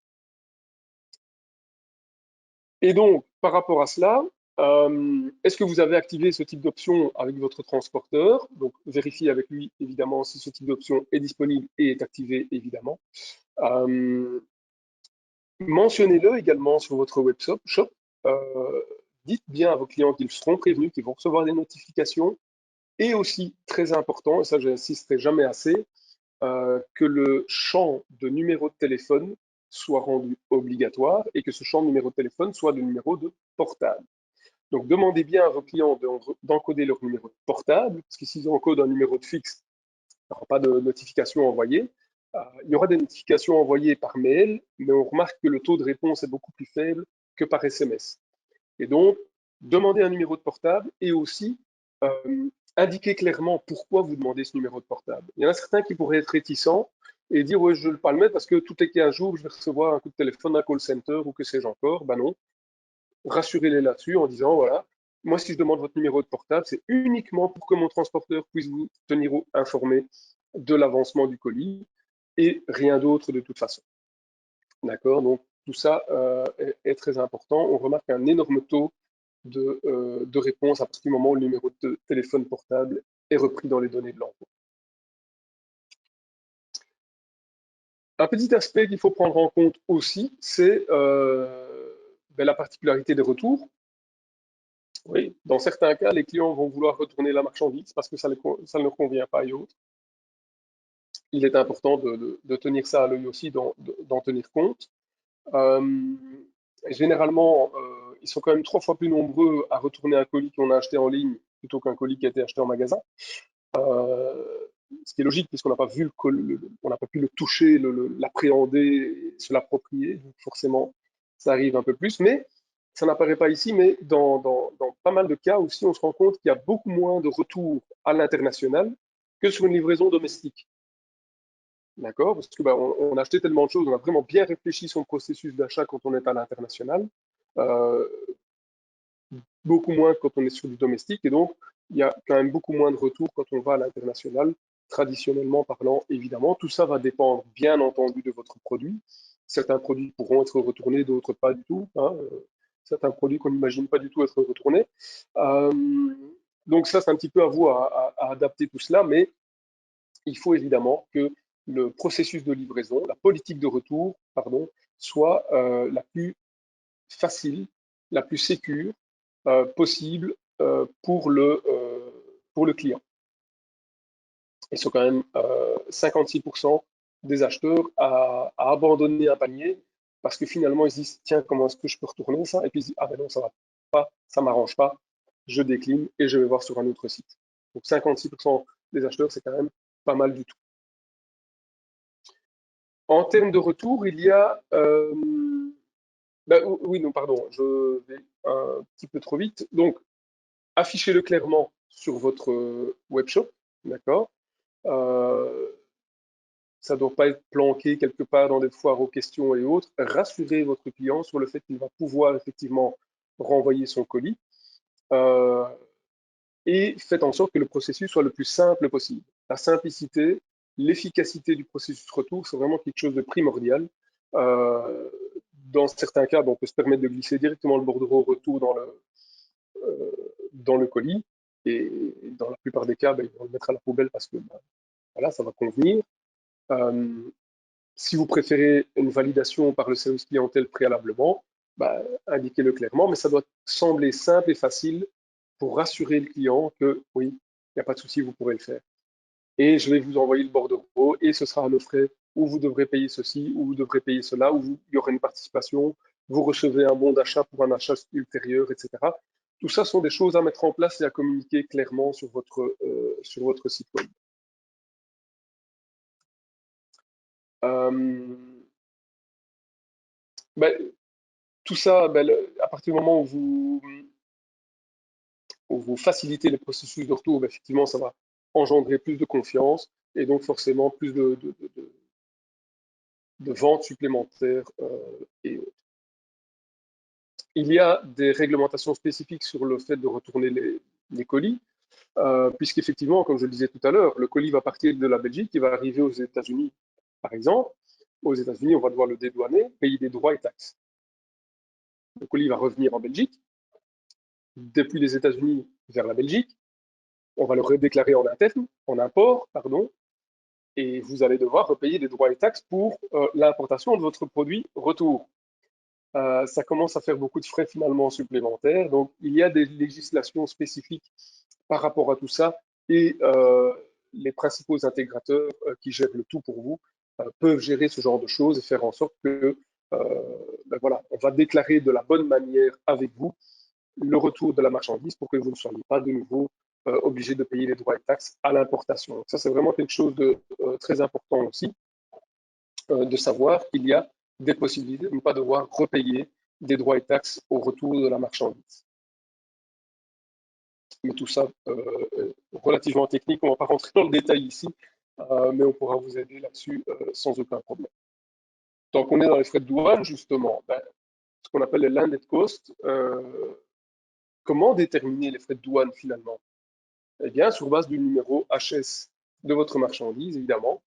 Et donc, par rapport à cela, est-ce que vous avez activé ce type d'option avec votre transporteur? Donc, vérifiez avec lui, évidemment, si ce type d'option est disponible et est activé, évidemment. Mentionnez-le également sur votre web shop. Dites bien à vos clients qu'ils seront prévenus, qu'ils vont recevoir des notifications. Et aussi, très important, et ça, je n'insisterai jamais assez, que le champ de numéro de téléphone soit rendu obligatoire et que ce champ de numéro de téléphone soit le numéro de portable. Donc, demandez bien à vos clients d'encoder leur numéro de portable, parce que s'ils encodent un numéro de fixe, il n'y aura pas de notification envoyée. Il y aura des notifications envoyées par mail, mais on remarque que le taux de réponse est beaucoup plus faible que par SMS. Et donc, demandez un numéro de portable et aussi indiquez clairement pourquoi vous demandez ce numéro de portable. Il y en a certains qui pourraient être réticents et dire « ouais, je ne veux pas le mettre parce que tout est 15 jours, je vais recevoir un coup de téléphone d'un call center ou que sais-je encore ». Ben non, rassurez-les là-dessus en disant « voilà, moi, si je demande votre numéro de portable, c'est uniquement pour que mon transporteur puisse vous tenir informé de l'avancement du colis et rien d'autre de toute façon. D'accord? Donc, tout ça est très important. On remarque un énorme taux de réponse à partir du moment où le numéro de téléphone portable est repris dans les données de l'envoi. Un petit aspect qu'il faut prendre en compte aussi, c'est la particularité des retours. Oui, dans certains cas, les clients vont vouloir retourner la marchandise parce que ça ne leur convient pas et autres. Il est important de tenir ça à l'œil aussi, d'en tenir compte. Généralement, ils sont quand même 3 fois plus nombreux à retourner un colis qu'on a acheté en ligne plutôt qu'un colis qui a été acheté en magasin. Ce qui est logique puisqu'on n'a pas vu on n'a pas pu le toucher, l'appréhender, se l'approprier. Donc forcément, ça arrive un peu plus. Mais ça n'apparaît pas ici, mais dans pas mal de cas aussi, on se rend compte qu'il y a beaucoup moins de retours à l'international que sur une livraison domestique. D'accord? Parce que on a acheté tellement de choses, on a vraiment bien réfléchi son processus d'achat quand on est à l'international. Beaucoup moins quand on est sur du domestique, et donc il y a quand même beaucoup moins de retours quand on va à l'international, traditionnellement parlant, évidemment. Tout ça va dépendre, bien entendu, de votre produit. Certains produits pourront être retournés, d'autres pas du tout. Hein. Certains produits qu'on n'imagine pas du tout être retournés. Donc ça, c'est un petit peu à vous à adapter tout cela, mais il faut évidemment que le processus de livraison, la politique de retour, pardon, soit la plus facile, la plus sécure possible pour le client. Ils sont quand même 56% des acheteurs à abandonner un panier parce que finalement ils se disent tiens, comment est-ce que je peux retourner ça, et puis ils se disent ah ben non, ça va pas, ça m'arrange pas, je décline et je vais voir sur un autre site. Donc 56% des acheteurs, c'est quand même pas mal du tout. En termes de retour, il y a oui, non, pardon, je vais un petit peu trop vite. Donc, affichez-le clairement sur votre webshop, d'accord? Ça ne doit pas être planqué quelque part dans des foires aux questions et autres. Rassurez votre client sur le fait qu'il va pouvoir effectivement renvoyer son colis et faites en sorte que le processus soit le plus simple possible. La simplicité, l'efficacité du processus retour, c'est vraiment quelque chose de primordial. Dans certains cas, on peut se permettre de glisser directement le bordereau retour dans le colis. Et dans la plupart des cas, ils vont le mettre à la poubelle parce que voilà, ça va convenir. Si vous préférez une validation par le service clientèle préalablement, indiquez-le clairement, mais ça doit sembler simple et facile pour rassurer le client que oui, il n'y a pas de souci, vous pourrez le faire. Et je vais vous envoyer le bordereau et ce sera à nos frais, où vous devrez payer ceci, où vous devrez payer cela, où il y aura une participation, vous recevez un bon d'achat pour un achat ultérieur, etc. Tout ça sont des choses à mettre en place et à communiquer clairement sur votre site web. Tout ça, à partir du moment où vous facilitez le processus de retour, effectivement, ça va engendrer plus de confiance et donc forcément plus de ventes supplémentaires et autres. Il y a des réglementations spécifiques sur le fait de retourner les colis, puisqu'effectivement, comme je le disais tout à l'heure, le colis va partir de la Belgique, il va arriver aux États-Unis, par exemple. Aux États-Unis, on va devoir le dédouaner, payer des droits et taxes. Le colis va revenir en Belgique. Depuis les États-Unis vers la Belgique, on va le redéclarer en interne, en import, pardon, et vous allez devoir repayer des droits et taxes pour l'importation de votre produit retour. Ça commence à faire beaucoup de frais finalement supplémentaires, donc il y a des législations spécifiques par rapport à tout ça, et les principaux intégrateurs qui gèrent le tout pour vous peuvent gérer ce genre de choses et faire en sorte que voilà, on va déclarer de la bonne manière avec vous le retour de la marchandise pour que vous ne soyez pas de nouveau obligé de payer les droits et taxes à l'importation. Ça, c'est vraiment quelque chose de très important aussi, de savoir qu'il y a des possibilités de ne pas devoir repayer des droits et taxes au retour de la marchandise. Mais tout ça, relativement technique, on ne va pas rentrer dans le détail ici, mais on pourra vous aider là-dessus sans aucun problème. Tant qu'on est dans les frais de douane, justement, ce qu'on appelle les landed costs, comment déterminer les frais de douane finalement? Eh bien, sur base du numéro HS de votre marchandise, évidemment.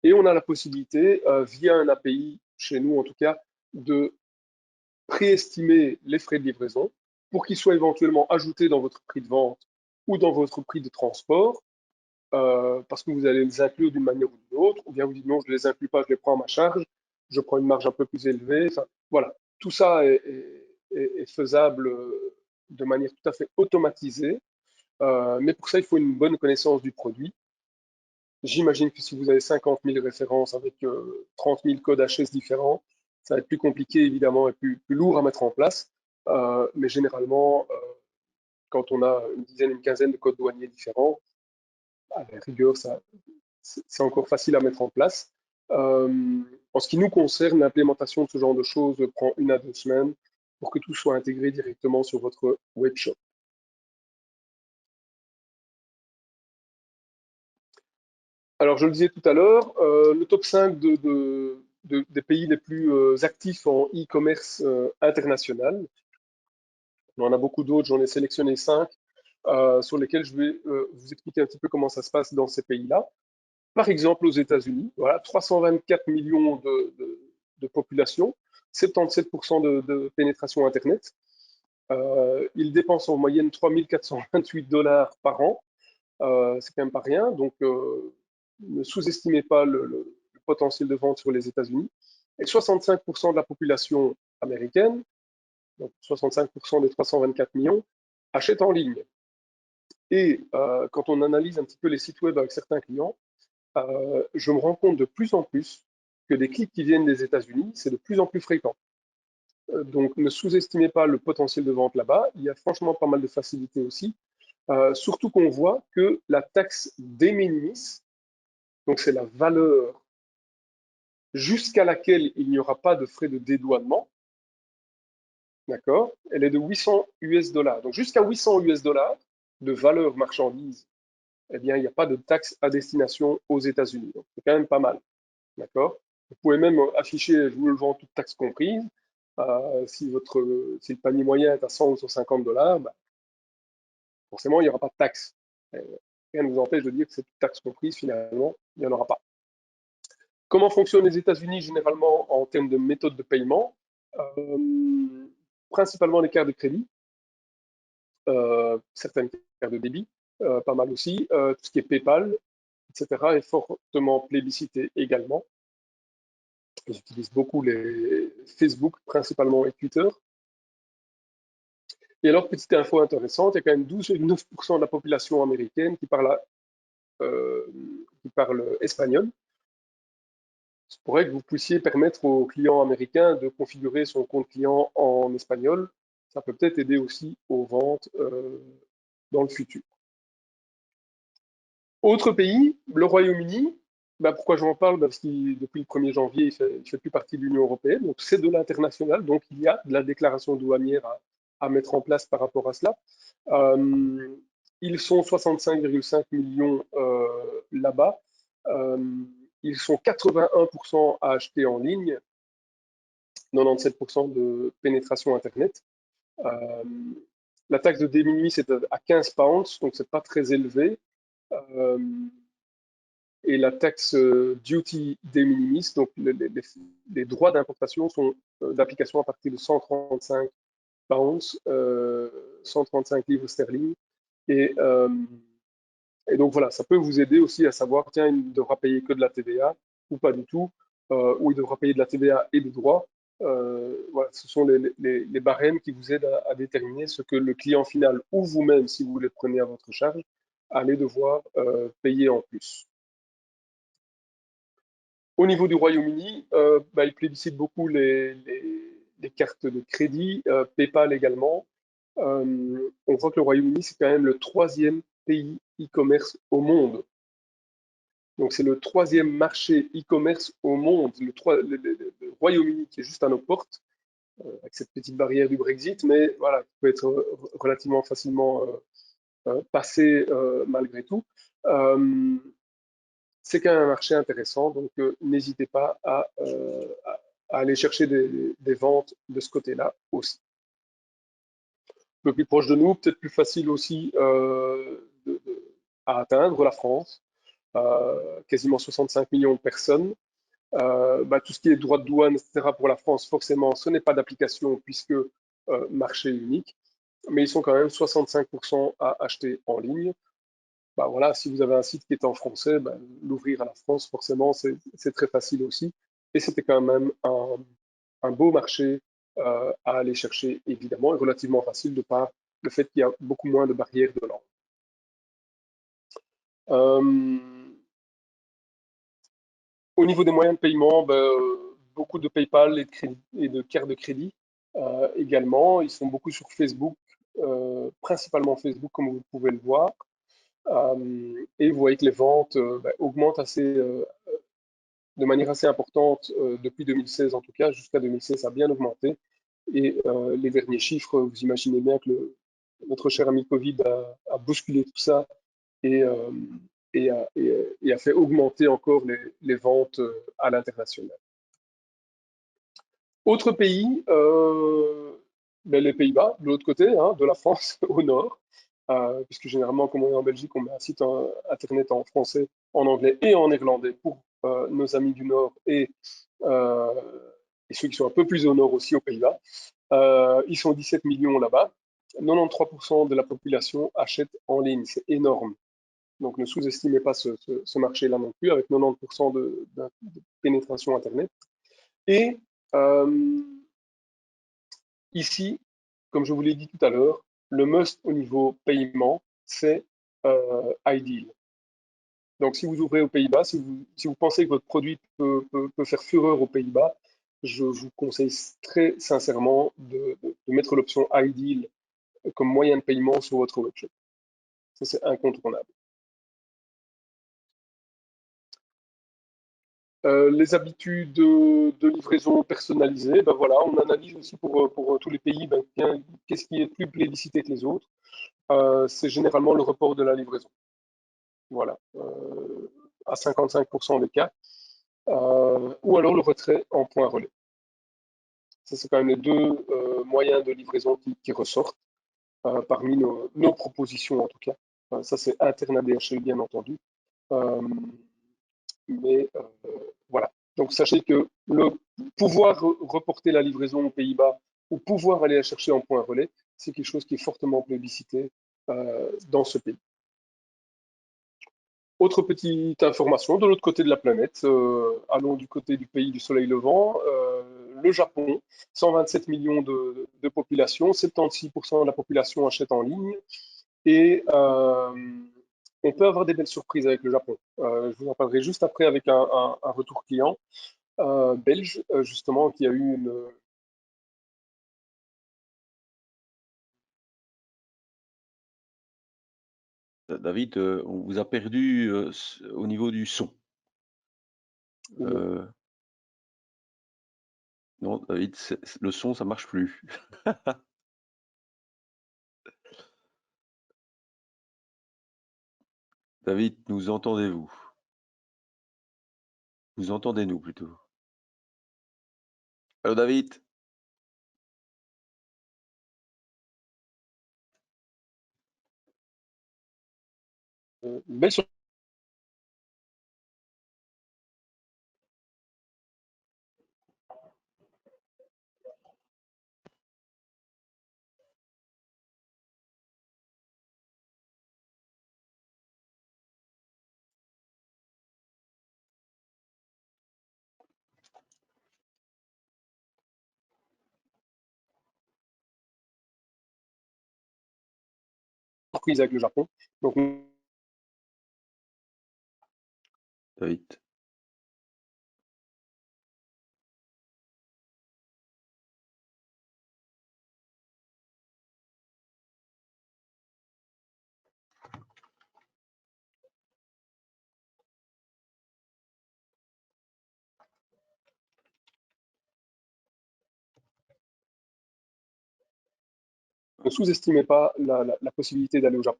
Et on a la possibilité, via un API, chez nous en tout cas, de préestimer les frais de livraison pour qu'ils soient éventuellement ajoutés dans votre prix de vente ou dans votre prix de transport, parce que vous allez les inclure d'une manière ou d'une autre, ou bien vous dites non, je ne les inclus pas, je les prends à ma charge, je prends une marge un peu plus élevée. Enfin, voilà, tout ça est faisable de manière tout à fait automatisée, mais pour ça, il faut une bonne connaissance du produit. J'imagine que si vous avez 50 000 références avec 30 000 codes HS différents, ça va être plus compliqué évidemment et plus lourd à mettre en place. Mais généralement, quand on a une dizaine, une quinzaine de codes douaniers différents, à la rigueur, c'est encore facile à mettre en place. En ce qui nous concerne, l'implémentation de ce genre de choses prend 1 à 2 semaines pour que tout soit intégré directement sur votre webshop. Alors, je le disais tout à l'heure, le top 5 des pays les plus actifs en e-commerce international. On en a beaucoup d'autres, j'en ai sélectionné 5 sur lesquels je vais vous expliquer un petit peu comment ça se passe dans ces pays-là. Par exemple, aux États-Unis, voilà, 324 millions de population, 77% de pénétration Internet. Ils dépensent en moyenne 3 428 $ par an. C'est quand même pas rien. Donc, ne sous-estimez pas le potentiel de vente sur les États-Unis. Et 65% de la population américaine, donc 65% des 324 millions, achètent en ligne. Et quand on analyse un petit peu les sites web avec certains clients, je me rends compte de plus en plus que des clics qui viennent des États-Unis, c'est de plus en plus fréquent. Donc, ne sous-estimez pas le potentiel de vente là-bas. Il y a franchement pas mal de facilité aussi. Surtout qu'on voit que la taxe de minimis, donc c'est la valeur jusqu'à laquelle il n'y aura pas de frais de dédouanement, d'accord, elle est de 800 US $. Donc jusqu'à 800 US $ de valeur marchandise, eh bien, il n'y a pas de taxe à destination aux États-Unis. Donc c'est quand même pas mal, d'accord. Vous pouvez même afficher, je vous le vends, toute taxe comprise. Si le panier moyen est à 100 ou 150 $, bah, forcément, il n'y aura pas de taxe. Rien ne vous empêche de dire que c'est toute taxe comprise, finalement, il n'y en aura pas. Comment fonctionnent les États-Unis généralement en termes de méthode de paiement? Principalement les cartes de crédit, certaines cartes de débit, pas mal aussi. Tout ce qui est PayPal, etc. est fortement plébiscité également. Ils utilisent beaucoup les Facebook principalement et Twitter. Et alors, petite info intéressante, il y a quand même 12,9% de la population américaine qui parle espagnol. Il pourrait que vous puissiez permettre aux clients américains de configurer son compte client en espagnol. Ça peut peut-être aider aussi aux ventes dans le futur. Autre pays, le Royaume-Uni. Ben, pourquoi j'en parle? Parce que depuis le 1er janvier, il ne fait plus partie de l'Union européenne. Donc, c'est de l'international. Donc, il y a de la déclaration douanière à mettre en place par rapport à cela. Ils sont 65,5 millions là-bas. Ils sont 81% à acheter en ligne, 97% de pénétration Internet. La taxe de de minimis est à 15 pounds, donc c'est pas très élevé. Et la taxe duty de minimis, donc les droits d'importation sont d'application à partir de 135 pounds, 135 livres sterling. Et donc voilà, ça peut vous aider aussi à savoir, tiens, il ne devra payer que de la TVA ou pas du tout, ou il devra payer de la TVA et des droits. Voilà, ce sont les barèmes qui vous aident à déterminer ce que le client final ou vous-même, si vous les prenez à votre charge, allez devoir payer en plus. Au niveau du Royaume-Uni, il plébiscite beaucoup les cartes de crédit, PayPal également. On voit que le Royaume-Uni, c'est quand même le 3e pays e-commerce au monde. Donc, c'est le 3e marché e-commerce au monde, le Royaume-Uni qui est juste à nos portes, avec cette petite barrière du Brexit, mais voilà, qui peut être relativement facilement passé malgré tout. C'est quand même un marché intéressant, donc n'hésitez pas à aller chercher des ventes de ce côté-là aussi. peu plus proche de nous, peut-être plus facile aussi à atteindre, la France. Quasiment 65 millions de personnes. Tout ce qui est droit de douane, etc. pour la France, forcément, ce n'est pas d'application puisque marché unique, mais ils sont quand même 65% à acheter en ligne. Voilà, si vous avez un site qui est en français, l'ouvrir à la France, forcément, c'est très facile aussi. Et c'était quand même un beau marché à aller chercher, évidemment, et relativement facile de par le fait qu'il y a beaucoup moins de barrières de langue. Au niveau des moyens de paiement, beaucoup de PayPal et de cartes de crédit également. Ils sont beaucoup sur Facebook, principalement Facebook, comme vous pouvez le voir. Et vous voyez que les ventes augmentent de manière assez importante depuis 2016 en tout cas. Jusqu'à 2016, ça a bien augmenté. Et les derniers chiffres, vous imaginez bien que notre cher ami Covid a bousculé tout ça et, a fait augmenter encore les ventes à l'international. Autre pays, les Pays-Bas, de l'autre côté, hein, de la France, au nord, puisque généralement, comme on est en Belgique, on met un site internet en français, en anglais et en néerlandais pour nos amis du nord et ceux qui sont un peu plus au nord aussi, aux Pays-Bas. Ils sont 17 millions là-bas. 93% de la population achète en ligne, c'est énorme. Donc ne sous-estimez pas ce marché-là non plus, avec 90% de pénétration Internet. Et ici, comme je vous l'ai dit tout à l'heure, le must au niveau paiement, c'est iDeal. Donc si vous ouvrez aux Pays-Bas, si vous pensez que votre produit peut faire fureur aux Pays-Bas, je vous conseille très sincèrement de mettre l'option iDeal comme moyen de paiement sur votre webshop. Ça, c'est incontournable. Les habitudes de livraison personnalisées, voilà, on analyse aussi pour tous les pays qu'est-ce qui est plus plébiscité que les autres. C'est généralement le report de la livraison. Voilà, à 55% des cas. Ou alors le retrait en point relais. Ça, c'est quand même les deux moyens de livraison qui ressortent parmi nos propositions en tout cas. Ça, c'est interne à DHL, bien entendu. Mais voilà. Donc sachez que le pouvoir reporter la livraison aux Pays-Bas ou pouvoir aller la chercher en point relais, c'est quelque chose qui est fortement plébiscité dans ce pays. Autre petite information, de l'autre côté de la planète, allons du côté du pays du soleil levant, le Japon, 127 millions de population, 76% de la population achète en ligne, et on peut avoir des belles surprises avec le Japon. Je vous en parlerai juste après avec un retour client belge, justement, qui a eu une... David, on vous a perdu au niveau du son. Non, David, le son, ça marche plus. David, nous entendez-vous? Vous entendez-nous plutôt? Allô, David? belle surprise avec le Japon. Donc, David? ne sous-estimez pas la possibilité d'aller au Japon.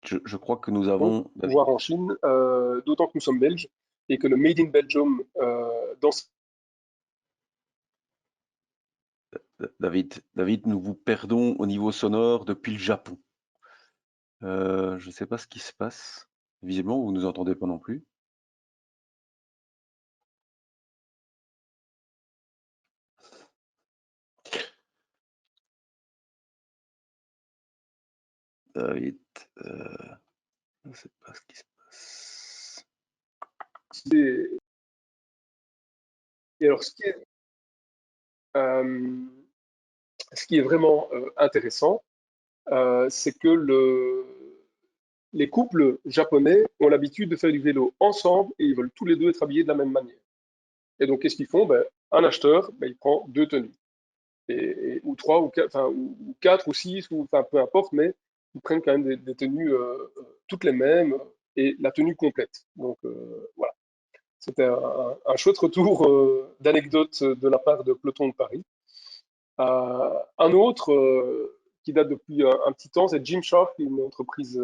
je crois que nous avons... Voire en Chine, d'autant que nous sommes belges et que le Made in Belgium dans David, nous vous perdons au niveau sonore depuis le Japon. Je ne sais pas ce qui se passe. Visiblement, vous ne nous entendez pas non plus. David, je ne sais pas ce qui se passe. Et alors, ce qui est vraiment intéressant, c'est que les couples japonais ont l'habitude de faire du vélo ensemble et ils veulent tous les deux être habillés de la même manière. Et donc, qu'est-ce qu'ils font? Un acheteur, il prend 2 tenues. Ou 3, ou 4, ou 6, ou enfin, peu importe, mais ils prennent quand même des tenues toutes les mêmes et la tenue complète. Donc, voilà. C'était un chouette retour d'anecdote de la part de Peloton de Paris. Un autre qui date depuis un petit temps, c'est Gymshark, une entreprise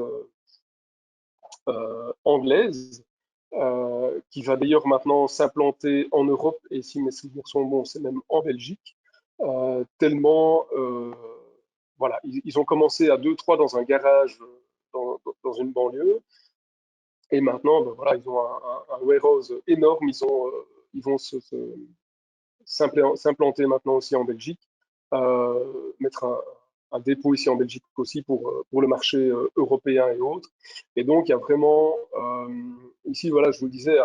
anglaise qui va d'ailleurs maintenant s'implanter en Europe et si mes souvenirs sont bons, c'est même en Belgique. Tellement, voilà, ils ont commencé à 2-3 dans un garage dans une banlieue et maintenant, voilà, ils ont un warehouse énorme. Ils vont s'implanter maintenant aussi en Belgique, mettre un dépôt ici en Belgique aussi pour le marché européen et autres. Et donc, il y a vraiment, ici, voilà, je vous le disais,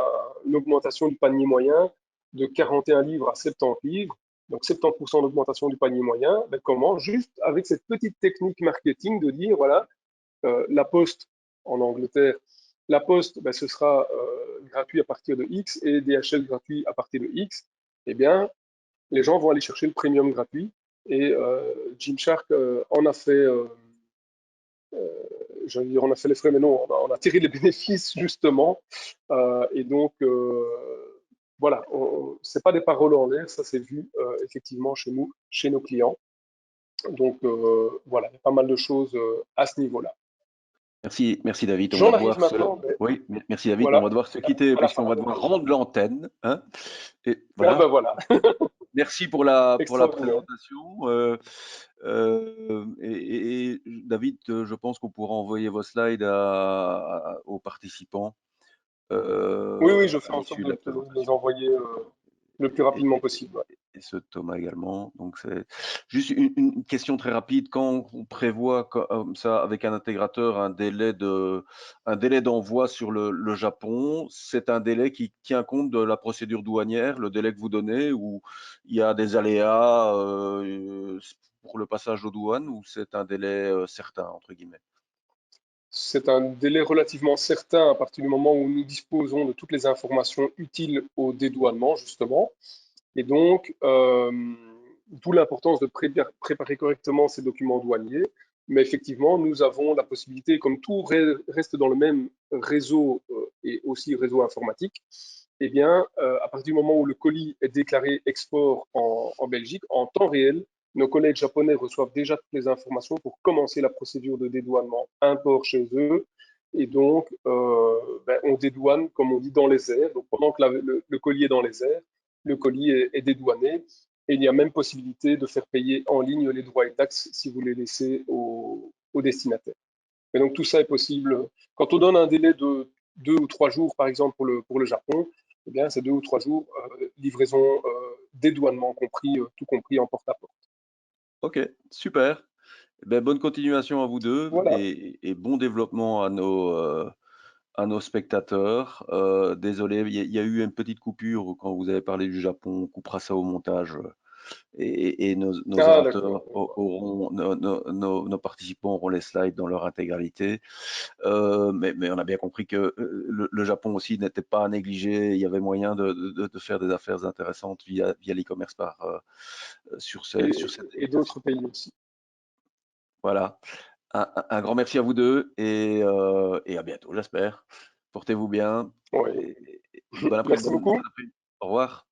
une augmentation du panier moyen de 41 livres à 70 livres. Donc, 70% d'augmentation du panier moyen. Ben, comment? Juste avec cette petite technique marketing de dire, voilà, la Poste en Angleterre, la Poste, ben, ce sera gratuit à partir de X et DHL gratuit à partir de X. Eh bien, les gens vont aller chercher le premium gratuit. Et Gymshark en a fait, je veux dire, on a fait les frais, mais non, on a tiré les bénéfices justement. Et donc, voilà, c'est pas des paroles en l'air, ça s'est vu effectivement chez nous, chez nos clients. Donc, voilà, il y a pas mal de choses à ce niveau-là. Merci David. J'en arrive maintenant. Oui, merci David. Voilà. On va devoir se quitter puisqu'on va devoir rendre l'antenne. Hein. Et voilà. Ah ben voilà. Merci pour la Extraordinaire. présentation. Et David, je pense qu'on pourra envoyer vos slides aux participants. Oui, je fais à en sorte l'issue de la de les présentation. envoyer le plus rapidement possible. Ouais. Et ce Thomas également. Donc c'est juste une question très rapide. Quand on prévoit comme ça avec un intégrateur un délai d'envoi sur le Japon, c'est un délai qui tient compte de la procédure douanière, le délai que vous donnez, ou il y a des aléas pour le passage aux douanes, ou c'est un délai certain entre guillemets? C'est un délai relativement certain à partir du moment où nous disposons de toutes les informations utiles au dédouanement, justement. Et donc, d'où l'importance de préparer correctement ces documents douaniers. Mais effectivement, nous avons la possibilité, comme tout reste dans le même réseau et aussi réseau informatique, eh bien, à partir du moment où le colis est déclaré export en Belgique, en temps réel, nos collègues japonais reçoivent déjà toutes les informations pour commencer la procédure de dédouanement import chez eux. Et donc, on dédouane, comme on dit, dans les airs. Donc, pendant que le colis est dans les airs, le colis est dédouané. Et il y a même possibilité de faire payer en ligne les droits et taxes si vous les laissez au destinataire. Et donc, tout ça est possible. Quand on donne un délai de 2 ou 3 jours, par exemple, pour le Japon, eh bien, c'est 2 ou 3 jours, livraison, dédouanement compris, tout compris en porte-à-porte. Ok, super. Bonne continuation à vous deux Voilà. et bon développement à nos spectateurs. Désolé, il y a eu une petite coupure quand vous avez parlé du Japon. On coupera ça au montage et nos orateurs auront, nos participants auront les slides dans leur intégralité. Mais on a bien compris que le Japon aussi n'était pas à négliger. Il y avait moyen de faire des affaires intéressantes via l'e-commerce sur cette. Et d'autres pays aussi. Voilà. Un grand merci à vous deux et à bientôt, j'espère. Portez-vous bien. Oui. Bon après-midi. Merci beaucoup. Au revoir.